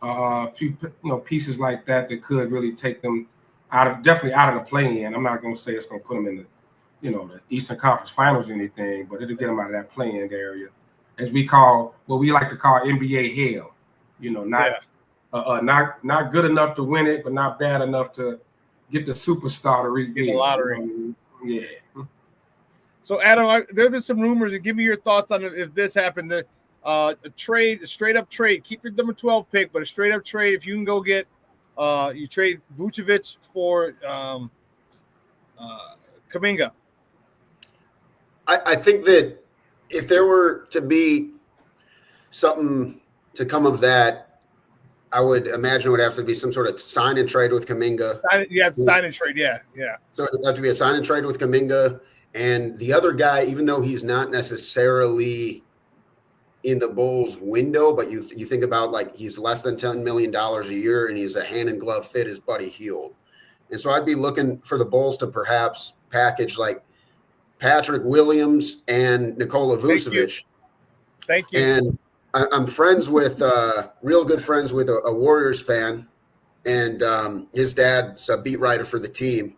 a few pieces like that could really take them definitely out of the play-in. I'm not going to say it's going to put them in the Eastern Conference Finals or anything, but it'll get them out of that play-in area, as we like to call NBA hell. Not good enough to win it, but not bad enough to get the superstar to repeat the lottery. Yeah. So Adam, there have been some rumors, and give me your thoughts on if this happened. A straight up trade. Keep your number 12 pick, but a straight up trade. If you can go get, you trade Vucevic for Kuminga. I think that if there were to be something to come of that, I would imagine it would have to be some sort of sign and trade with Kuminga. Sign and trade. Yeah. So it would have to be a sign and trade with Kuminga. And the other guy, even though he's not necessarily in the Bulls window, but you think about like he's less than $10 million a year and he's a hand and glove fit, is Buddy Hield. And so I'd be looking for the Bulls to perhaps package like Patrick Williams and Nikola Vucevic. Thank you. And I'm friends with, real good friends with a Warriors fan, and his dad's a beat writer for the team.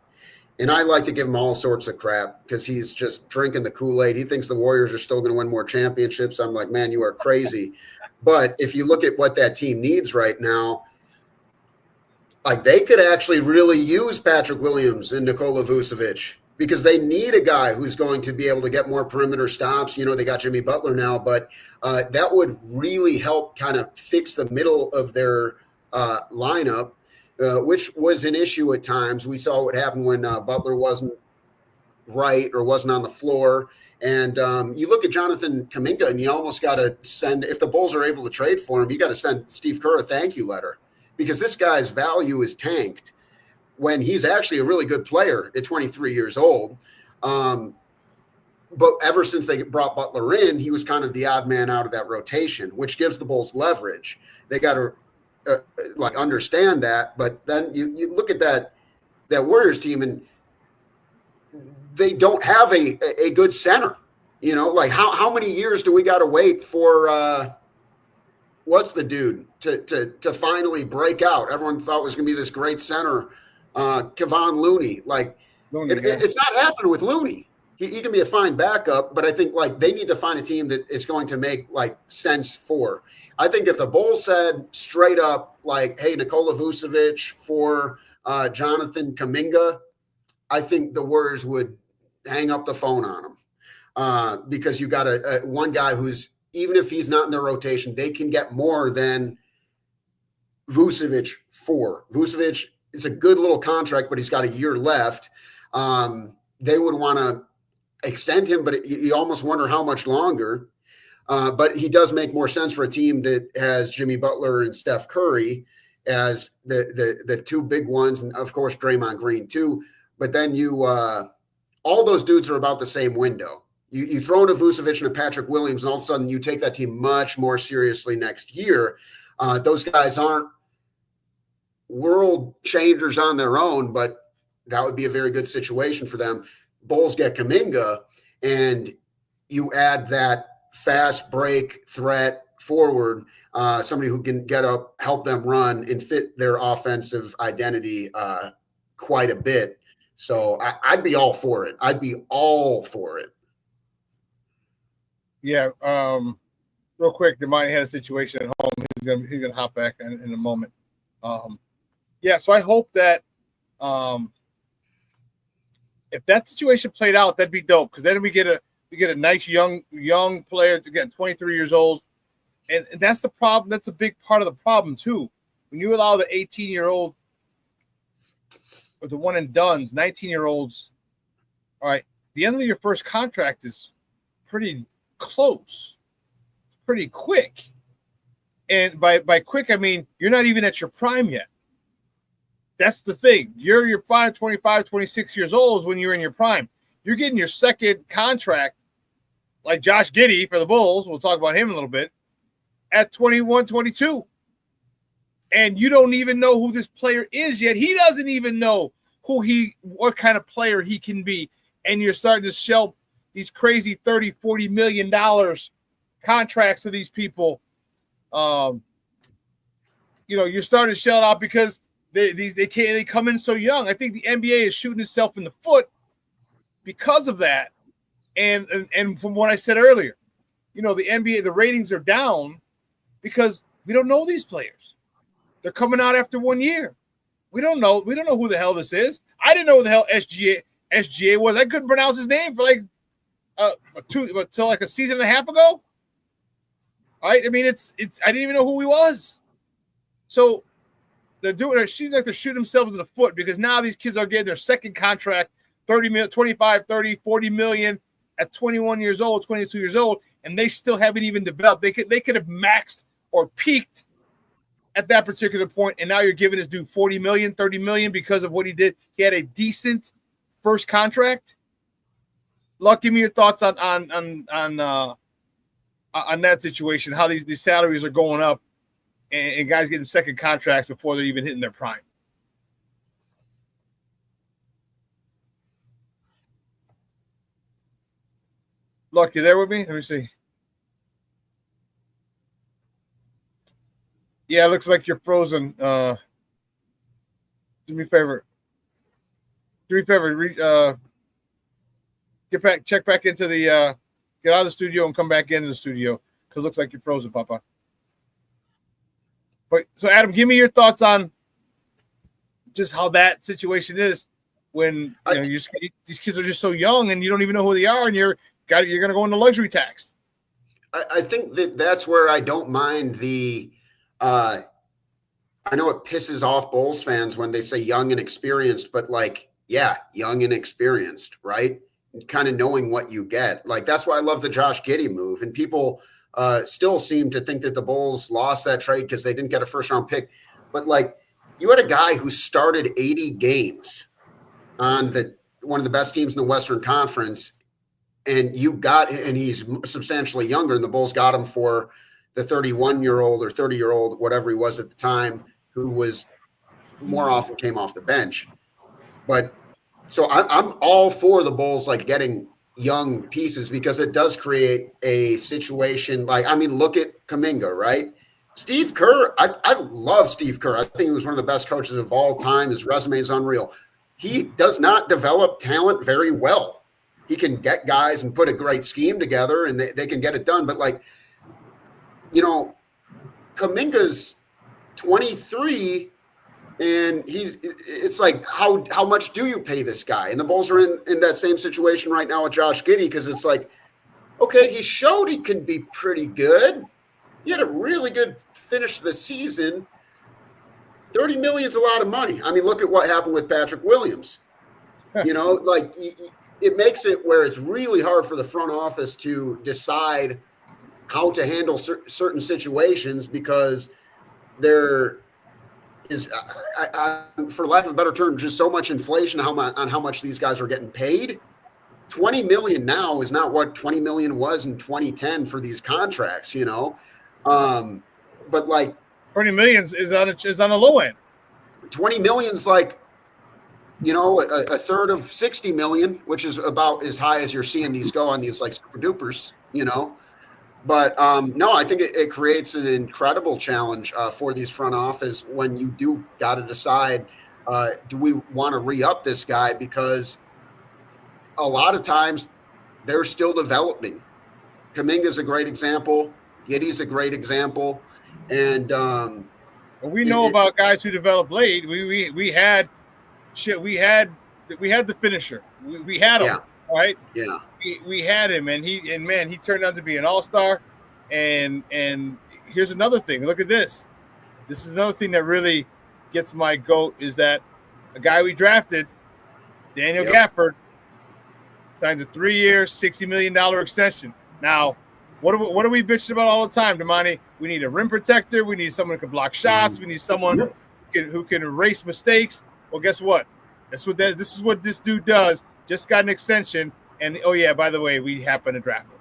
And I like to give him all sorts of crap because he's just drinking the Kool-Aid. He thinks the Warriors are still going to win more championships. I'm like, man, you are crazy. But if you look at what that team needs right now, like they could actually really use Patrick Williams and Nikola Vucevic because they need a guy who's going to be able to get more perimeter stops. You know, they got Jimmy Butler now, but that would really help kind of fix the middle of their lineup. Which was an issue at times. We saw what happened when Butler wasn't right or wasn't on the floor. And you look at Jonathan Kuminga, and you almost got to send, if the Bulls are able to trade for him, you got to send Steve Kerr a thank you letter because this guy's value is tanked when he's actually a really good player at 23 years old. But ever since they brought Butler in, he was kind of the odd man out of that rotation, which gives the Bulls leverage. They got to understand that, but then you look at that Warriors team and they don't have a good center. You know, like how many years do we got to wait for what's the dude to finally break out? Everyone thought was going to be this great center, Kevon Looney. Like it's not happening with Looney. He can be a fine backup, but I think like they need to find a team that is going to make like sense for. I think if the Bulls said straight up like, hey, Nikola Vucevic for Jonathan Kuminga, I think the Warriors would hang up the phone on him because you got a one guy who's, even if he's not in their rotation, they can get more than Vucevic for. Vucevic is a good little contract, but he's got a year left. They would want to extend him, but you almost wonder how much longer. But he does make more sense for a team that has Jimmy Butler and Steph Curry as the two big ones, and of course Draymond Green too. But then you all those dudes are about the same window. You throw in a Vucevic and a Patrick Williams, and all of a sudden you take that team much more seriously next year. Those guys aren't world changers on their own, but that would be a very good situation for them. Bulls get Kuminga, and you add that fast break threat forward, somebody who can get up, help them run, and fit their offensive identity quite a bit. So I'd be all for it. Yeah. Real quick, Damani had a situation at home. He's gonna hop back in a moment. So I hope that if that situation played out, that'd be dope because then we get a nice young player, again, 23 years old, and that's the problem. That's a big part of the problem too. When you allow the 18-year-old or the one and dones, 19-year-olds, all right, the end of your first contract is pretty close, pretty quick, and by quick I mean you're not even at your prime yet. That's the thing. You're your 25, 26 years old when you're in your prime. You're getting your second contract, like Josh Giddey for the Bulls. We'll talk about him in a little bit, at 21, 22. And you don't even know who this player is yet. He doesn't even know what kind of player he can be. And you're starting to shell these crazy $30, $40 million contracts to these people. You're starting to shell out because they come in so young. I think the NBA is shooting itself in the foot because of that. And from what I said earlier, the NBA, the ratings are down because we don't know these players. They're coming out after 1 year. We don't know who the hell this is. I didn't know who the hell SGA was. I couldn't pronounce his name for until like a season and a half ago. All right. I mean, it's I didn't even know who he was. So they're shooting like they're shooting themselves in the foot because now these kids are getting their second contract, 30 million, 25, 30, 40 million at 21 years old, 22 years old. and they still haven't even developed. They could have maxed or peaked at that particular point, and now you're giving this dude $40 million, $30 million because of what he did. He had a decent first contract. Luck, give me your thoughts on that situation, how these salaries are going up and guys getting second contracts before they're even hitting their prime. Luck, you there with me? Let me see. Yeah, it looks like you're frozen. Do me a favor. Do me a favor. Check back into the get out of the studio and come back into the studio because it looks like you're frozen, Papa. But so Adam, give me your thoughts on just how that situation is when these kids are just so young and you don't even know who they are and you're going to go into luxury tax. I think that's where I don't mind the I know it pisses off Bulls fans when they say young and experienced, but young and experienced, right? Kind of knowing what you get. Like, that's why I love the Josh Giddey move. And people still seem to think that the Bulls lost that trade because they didn't get a first round pick. But you had a guy who started 80 games on one of the best teams in the Western Conference, and he's substantially younger, and the Bulls got him for the 31-year-old or 30-year-old, whatever he was at the time, who was more often came off the bench. But so I'm all for the Bulls getting young pieces because it does create a situation. Look at Kuminga, right? Steve Kerr, I love Steve Kerr. I think he was one of the best coaches of all time. His resume is unreal. He does not develop talent very well. He can get guys and put a great scheme together and they can get it done. But Kuminga's 23 and it's how much do you pay this guy? And the Bulls are in that same situation right now with Josh Giddey because it's okay, he showed he can be pretty good. He had a really good finish to the season. $30 million is a lot of money. Look at what happened with Patrick Williams. It makes it where it's really hard for the front office to decide how to handle certain situations because there is, for lack of a better term, just so much inflation on how much these guys are getting paid. $20 million now is not what $20 million was in 2010 for these contracts, But 20 million is on the low end. 20 million's a third of 60 million, which is about as high as you're seeing these go on these super dupers, But no, I think it creates an incredible challenge for these front office when you do got to decide, do we want to re-up this guy? Because a lot of times they're still developing. Kuminga's a great example. Giddey's a great example. And we know about guys who develop late. We had the finisher. We had him, right? Yeah. We had him, and he turned out to be an all-star. And here's another thing. Look at this. This is another thing that really gets my goat is that a guy we drafted, Daniel Gafford, signed a 3-year, $60 million extension. Now, what are we bitching about all the time, Damani? We need a rim protector. We need someone who can block shots. We need someone who can erase mistakes. Well, guess what? This is what this dude does. Just got an extension, and by the way, we happen to draft him.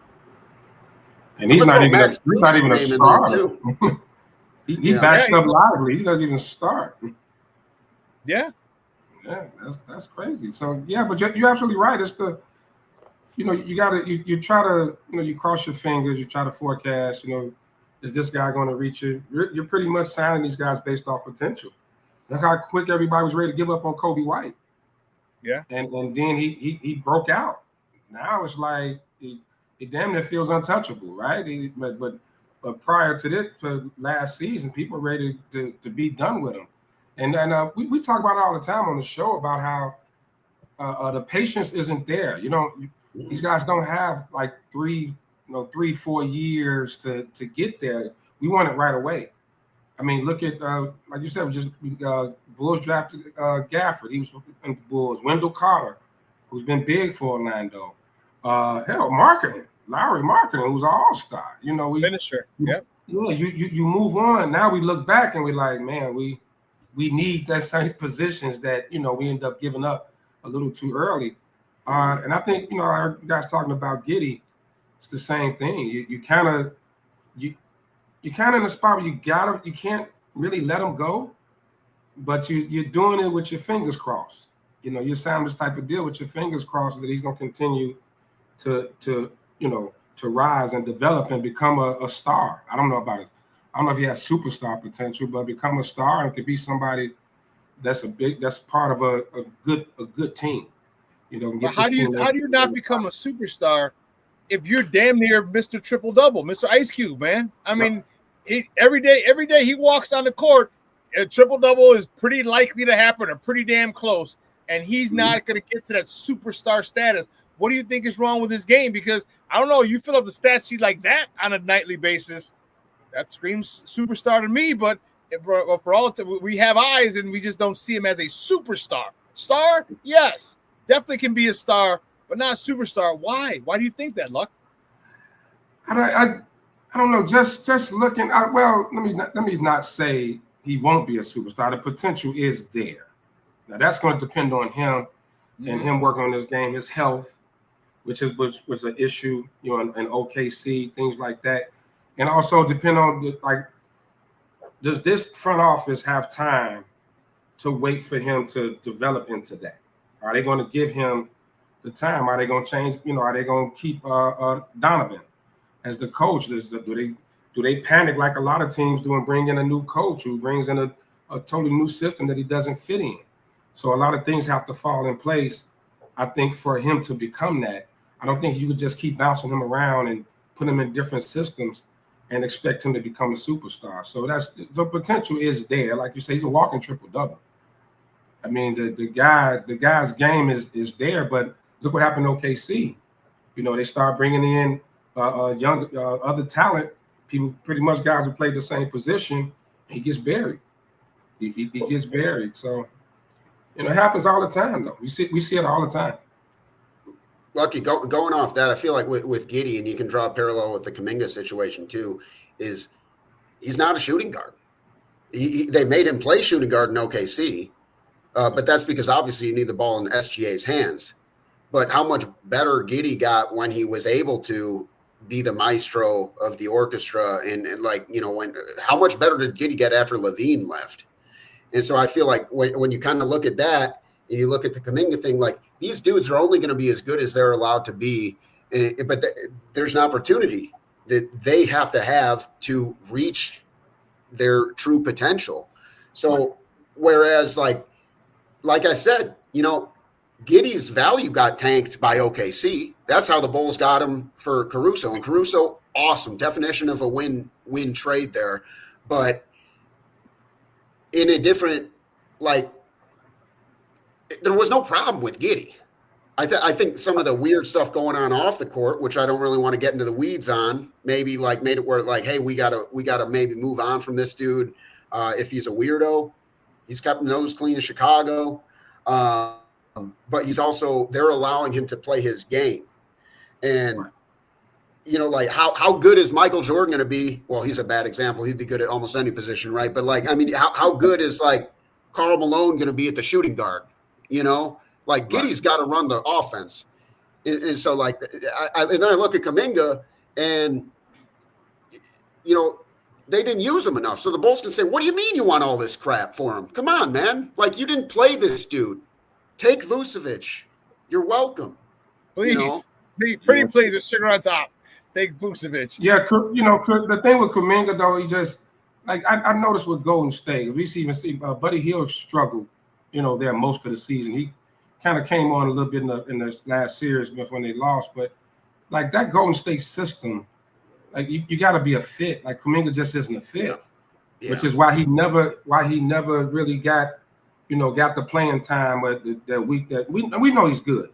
And he's not even a starter. he backs up lively. He doesn't even start. Yeah. Yeah, that's crazy. So but you're absolutely right. It's you try to you cross your fingers. You try to forecast. Is this guy going to reach it? You're pretty much signing these guys based off potential. Look how quick everybody was ready to give up on Kobe White. Yeah. And then he broke out. Now it's it damn near feels untouchable, right? But prior to this, to last season, people were ready to be done with him. And we talk about it all the time on the show about how the patience isn't there. These guys don't have 3-4 years to get there. We want it right away. Look at like you said, Bulls drafted Gafford. He was in the Bulls. Wendell Carter, who's been big for Orlando. Hell, marketing. Larry Marketing, who's an all-star. You know, finisher. Yep. Yeah, you move on. Now we look back and we're like, man, we need that same positions that, you know, we end up giving up a little too early. And I think, you know, our guys talking about Giddey, it's the same thing. You kind of in a spot where you can't really let him go, but you're doing it with your fingers crossed. You know, you're signing this type of deal with your fingers crossed that he's going to continue to rise and develop and become a star. I don't know about it. I don't know if he has superstar potential, but become a star and could be somebody that's part of a good team. You know, but how do you not become a superstar if you're damn near Mr. Triple Double, Mr. Ice Cube, man? I mean, every day he walks on the court, a triple double is pretty likely to happen or pretty damn close, and he's not going to get to that superstar status. What do you think is wrong with his game? Because I don't know, you fill up the stat sheet like that on a nightly basis, that screams superstar to me. But for all we have eyes, and we just don't see him as a superstar. Star, yes, definitely can be a star, but not a superstar. Why? Why do you think that, Luck? I don't know. Just looking. Well, let me not say he won't be a superstar. The potential is there. Now that's going to depend on him and him working on his game, his health, which was an issue, you know, in OKC, things like that, and also depend on does this front office have time to wait for him to develop into that? Are they going to give him the time? Are they going to change? You know, are they going to keep Donovan as the coach? Do they panic like a lot of teams do and bring in a new coach who brings in a totally new system that he doesn't fit in? So a lot of things have to fall in place, I think, for him to become that. I don't think you could just keep bouncing him around and put him in different systems and expect him to become a superstar. So the potential is there. Like you say, he's a walking triple-double. I mean, the guy's game is there, but look what happened to OKC. You know, they start bringing in young other talent, people, pretty much guys who played the same position. He gets buried. He gets buried. So, you know, it happens all the time, though. We see it all the time. Lucky, going off that, I feel like with Giddey, and you can draw a parallel with the Kuminga situation too, is he's not a shooting guard. They made him play shooting guard in OKC, but that's because obviously you need the ball in SGA's hands. But how much better Giddey got when he was able to be the maestro of the orchestra, and like, you know, how much better did Giddey get after Levine left? And so I feel like when you kind of look at that and you look at the Kuminga thing, like these dudes are only going to be as good as they're allowed to be. But there's an opportunity that they have to reach their true potential. So whereas like I said, you know, Giddey's value got tanked by OKC. That's how the Bulls got him for Caruso. And Caruso, awesome. Definition of a win-win trade there. But in a different, like, there was no problem with Giddey. I think some of the weird stuff going on off the court, which I don't really want to get into the weeds on, maybe like made it where like, hey, we gotta maybe move on from this dude. If he's a weirdo, he's kept nose clean in Chicago. But they're allowing him to play his game. And, you know, like how good is Michael Jordan going to be? Well, he's a bad example. He'd be good at almost any position, right? But like, I mean, how good is like Karl Malone going to be at the shooting guard? You know, like Giddey's got to run the offense. And so like, and then I look at Kuminga and, you know, they didn't use him enough. So the Bulls can say, what do you mean you want all this crap for him? Come on, man. Like, you didn't play this dude. Take Vucevic. You're welcome. Please. You know? Pretty please with sugar on top. Take Vucevic. Yeah, you know, the thing with Kuminga, though, he just, like, I noticed with Golden State, we even see Buddy Hield struggled, you know, there most of the season. He kind of came on a little bit in the last series when they lost. But, like, that Golden State system, like, you got to be a fit. Like, Kuminga just isn't a fit, which is why he never really got the playing time that week that we know he's good.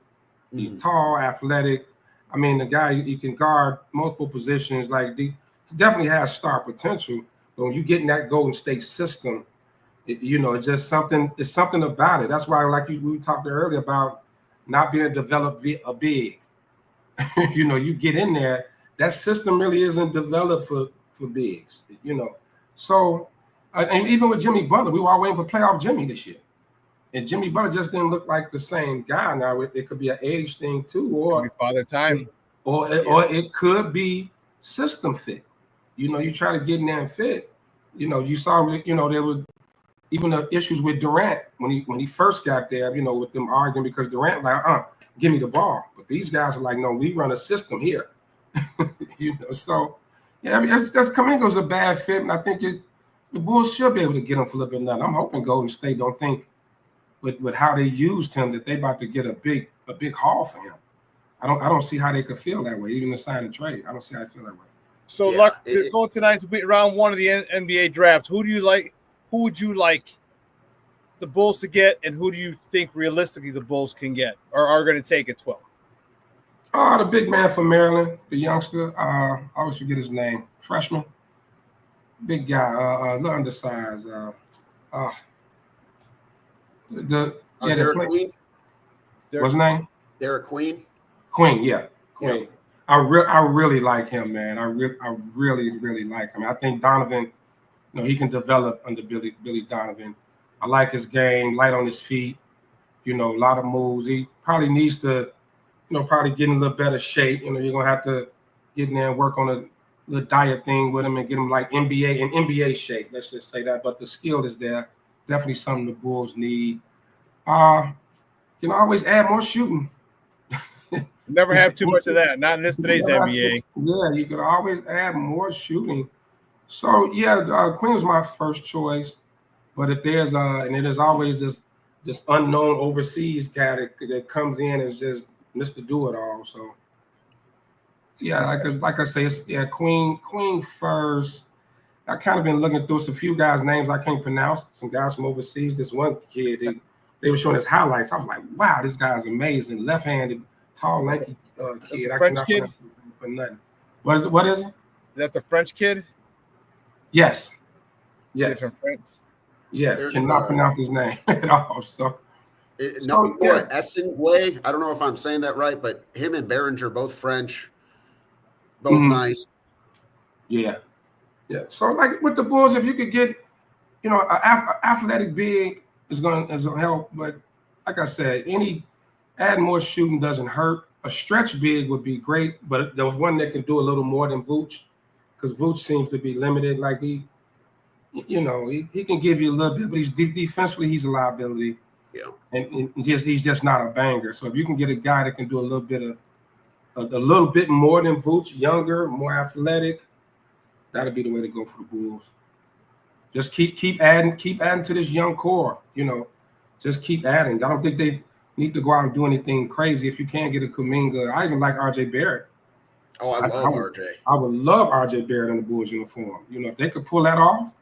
He's tall, athletic. I mean, the guy, he can guard multiple positions. Like, he definitely has star potential. But when you get in that Golden State system, it's just something. It's something about it. That's why, like we talked earlier about not being able to develop a big. You get in there, that system really isn't developed for bigs, So, and even with Jimmy Butler, we were all waiting for playoff Jimmy this year. And Jimmy Butler just didn't look like the same guy. Now, it could be an age thing too, or father time. Or it could be system fit. You try to get in there and fit. You saw, there were even the issues with Durant when he first got there, with them arguing because Durant like, give me the ball. But these guys are like, no, we run a system here. So yeah, Kuminga's a bad fit, and I think the Bulls should be able to get him for a little bit nothing. I'm hoping Golden State don't think with how they used him that they about to get a big haul for him. I don't see how they could feel that way, even to sign a trade. I don't see how they feel that way. So, Luck, to go tonight's round one of the NBA draft, who do you like? Who would you like the Bulls to get, and who do you think realistically the Bulls can get or are going to take at 12? The big man from Maryland, the youngster. I always forget his name. Freshman, big guy, a little undersized. Derek Queen. What's his name? Derek Queen. Queen, yeah, Queen. Yeah. I really like him, man. I really like him. I think Donovan, he can develop under Billy Donovan. I like his game, light on his feet. A lot of moves. He probably needs to, probably get in a little better shape. You're gonna have to get in there and work on a little diet thing with him and get him like NBA shape. Let's just say that. But the skill is there. Definitely something the Bulls need. Always add more shooting. Never have too much of that. Not in today's NBA. Yeah, you can always add more shooting. So yeah, Queen's my first choice. But if there's and it is always this unknown overseas guy that comes in and just Mr. Do It All. So yeah, like I say, it's Queen first. I kind of been looking through a few guys' names I can't pronounce. Some guys from overseas. This one kid, they were showing his highlights. I was like, wow, this guy's amazing. Left-handed, tall, lanky kid. The French kid? For nothing. What is it? Is that the French kid? Yes. From France? Yeah, cannot pronounce his name at all. Essengway. I don't know if I'm saying that right, but him and Behringer, both French, both nice. Yeah. Yeah. So like with the Bulls, if you could get, an athletic big is gonna help. But like I said, adding more shooting doesn't hurt. A stretch big would be great, but there was one that can do a little more than Vooch, because Vooch seems to be limited. Like he can give you a little bit, but he's defensively he's a liability. Yeah. And he's just not a banger. So if you can get a guy that can do a little bit more than Vooch, younger, more athletic, that'll be the way to go for the Bulls. Just keep adding to this young core. Just keep adding. I don't think they need to go out and do anything crazy. If you can't get a Kuminga, I even like RJ Barrett. Oh, I love RJ. I would love RJ Barrett in the Bulls uniform. If they could pull that off,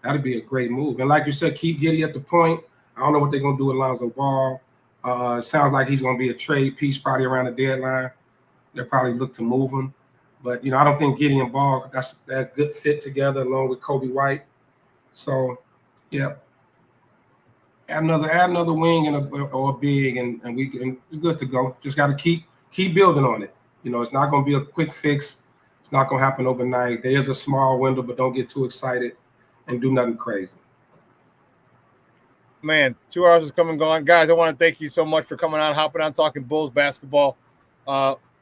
that'd be a great move. And like you said, keep Giddey at the point. I don't know what they're gonna do with Lonzo Ball. It sounds like he's gonna be a trade piece probably around the deadline. They'll probably look to move him. But I don't think Giddey and Ball, that's that good fit together along with Kobe White. So yeah. Add another wing or a big and we're good to go. Just gotta keep building on it. It's not gonna be a quick fix. It's not gonna happen overnight. There is a small window, but don't get too excited and do nothing crazy. Man, 2 hours is come and gone. Guys, I want to thank you so much for coming on, hopping on, talking Bulls basketball.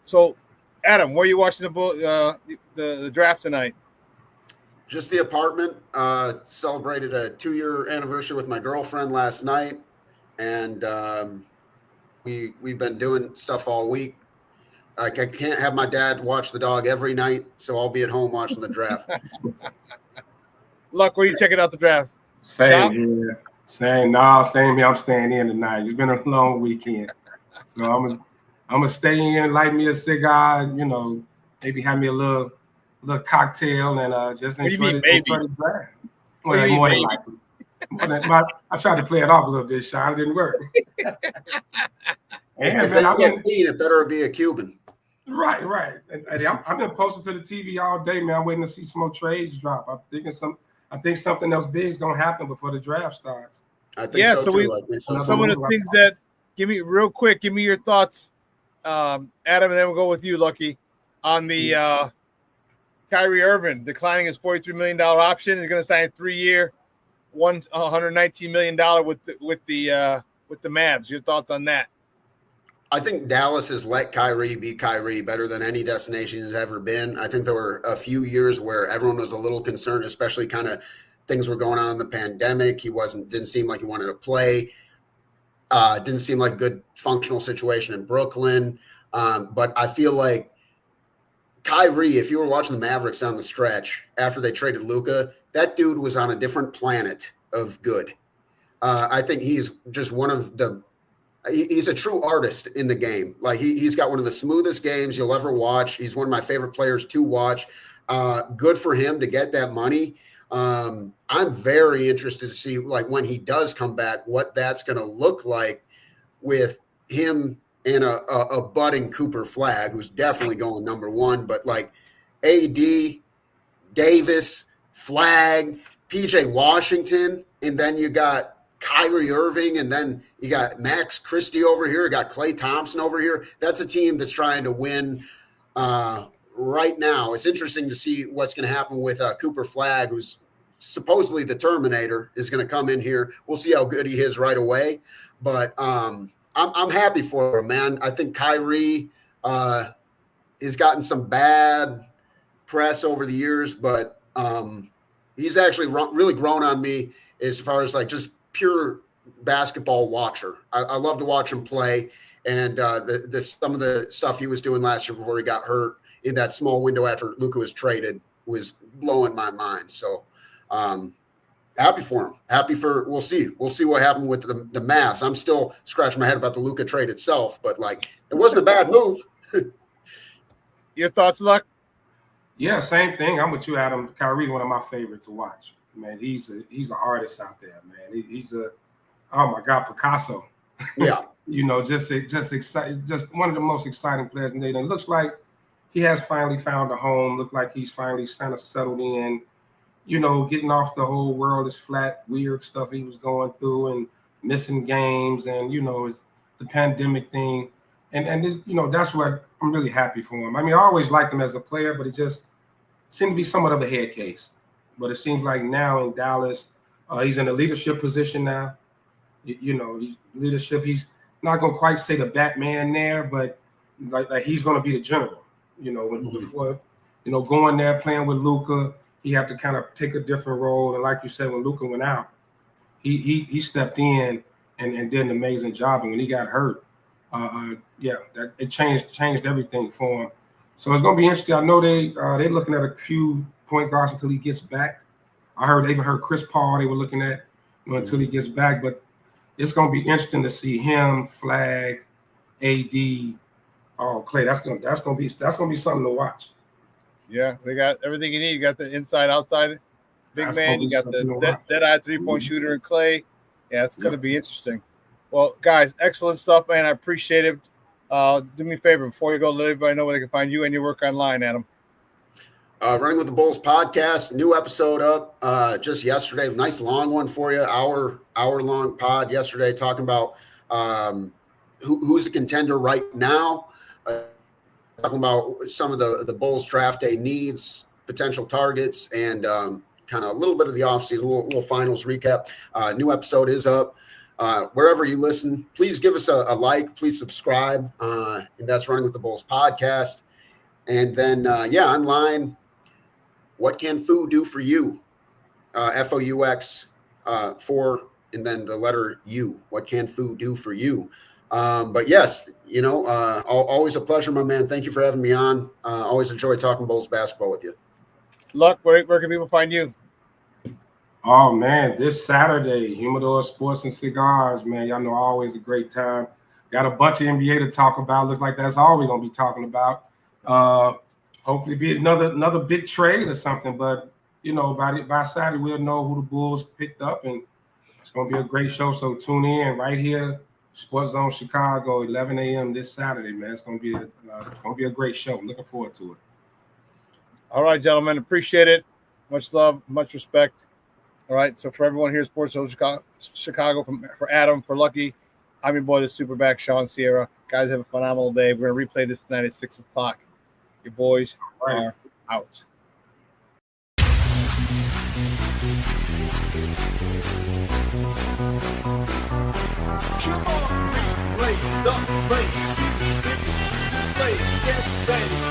So, Adam, where are you watching the draft tonight? Just the apartment. Celebrated a 2-year anniversary with my girlfriend last night, and we've been doing stuff all week. Like I can't have my dad watch the dog every night, so I'll be at home watching the draft. Luck, where are you checking out the draft? Same here. Same here. I'm staying in tonight. It's been a long weekend, so I'm gonna stay in, light me a cigar, maybe have me a little cocktail and just enjoy the draft. Well, more than likely. I tried to play it off a little bit, Shawn. It didn't work. And if they get clean, it better be a Cuban. Right. I've been posted to the TV all day, man. I'm waiting to see some more trades drop. I think something else big is gonna happen before the draft starts. I think so too. Some of the things that give me your thoughts Adam, and then we'll go with you, Lucky, on the Kyrie Irving declining his $43 million option. He's going to sign a 3-year, $119 million with the Mavs. Your thoughts on that? I think Dallas has let Kyrie be Kyrie better than any destination has ever been. I think there were a few years where everyone was a little concerned, especially kind of things were going on in the pandemic. He didn't seem like he wanted to play. Didn't seem like a good functional situation in Brooklyn. But I feel like Kyrie, if you were watching the Mavericks down the stretch after they traded Luka, that dude was on a different planet of good. I think he's just he's a true artist in the game. Like he's got one of the smoothest games you'll ever watch. He's one of my favorite players to watch. Good for him to get that money. I'm very interested to see, like, when he does come back, what that's going to look like with him and a budding Cooper Flag, who's definitely going number one. But like AD, Davis, Flag, PJ Washington, and then you got Kyrie Irving, and then you got Max Christie over here, you got Klay Thompson over here. That's a team that's trying to win right now. It's interesting to see what's going to happen with Cooper Flag, who's supposedly the Terminator, is going to come in here. We'll see how good he is right away. But I'm happy for him, man. I think Kyrie has gotten some bad press over the years, but he's actually really grown on me as far as like just pure basketball watcher. I love to watch him play, and some of the stuff he was doing last year before he got hurt in that small window after Luka was traded was blowing my mind. So happy for him. We'll see what happened with the Mavs. I'm still scratching my head about the Luka trade itself, but like it wasn't a bad move. Your thoughts, Luck? Yeah, same thing. I'm with you, Adam. Kyrie's one of my favorites to watch. Man, he's an artist out there, man. He's oh my God, Picasso. Yeah. Just exciting, just one of the most exciting players in the league. And it looks like he has finally found a home. Look like he's finally kind of settled in. Getting off the whole world is flat, weird stuff he was going through and missing games and the pandemic thing. And that's what I'm really happy for him. I mean, I always liked him as a player, but it just seemed to be somewhat of a head case. But it seems like now in Dallas, he's in a leadership position now. Leadership. He's not going to quite say the Batman there, but like he's going to be the general. Before going there playing with Luka, he had to kind of take a different role. And like you said, when Luka went out, he stepped in and did an amazing job. And when he got hurt, it changed everything for him. So it's going to be interesting. I know they're looking at a few point guards until he gets back. They even heard Chris Paul they were looking at until he gets back. But it's going to be interesting to see him, Flag, AD, Klay. That's going to be something to watch. Yeah, they got everything you need. You got the inside, outside, big man. You got the dead-eye three-point shooter in Klay. Yeah, it's going to be interesting. Well, guys, excellent stuff, man. I appreciate it. Do me a favor before you go, let everybody know where they can find you and your work online, Adam. Running with the Bulls podcast, new episode up just yesterday. Nice long one for you, hour-long pod yesterday, talking about who's a contender right now. Talking about some of the Bulls draft day needs, potential targets, and kind of a little bit of the offseason, a little finals recap. New episode is up. Wherever you listen, please give us a like. Please subscribe. And that's Running with the Bulls podcast. And then, online, what can food do for you? FOUX 4, and then the letter U. What can food do for you? But yes, always a pleasure, my man. Thank you for having me on. Always enjoy talking Bulls basketball with you. Luck, where can people find you? Oh, man, this Saturday, Humidor Sports and Cigars, man. Y'all know always a great time. Got a bunch of NBA to talk about. Looks like that's all we're going to be talking about. Hopefully be another big trade or something. But, by Saturday, we'll know who the Bulls picked up. And it's going to be a great show. So tune in right here, Sports Zone Chicago, 11 a.m. this Saturday, man. It's going to be a great show. I'm looking forward to it. All right, gentlemen. Appreciate it. Much love, much respect. All right, so for everyone here, Sports Zone Chicago, for Adam, for Lucky, I'm your boy, the Superback, Shawn Sierra. Guys, have a phenomenal day. We're going to replay this tonight at 6 o'clock. Your boys are out. Come on, race the race. Get ready.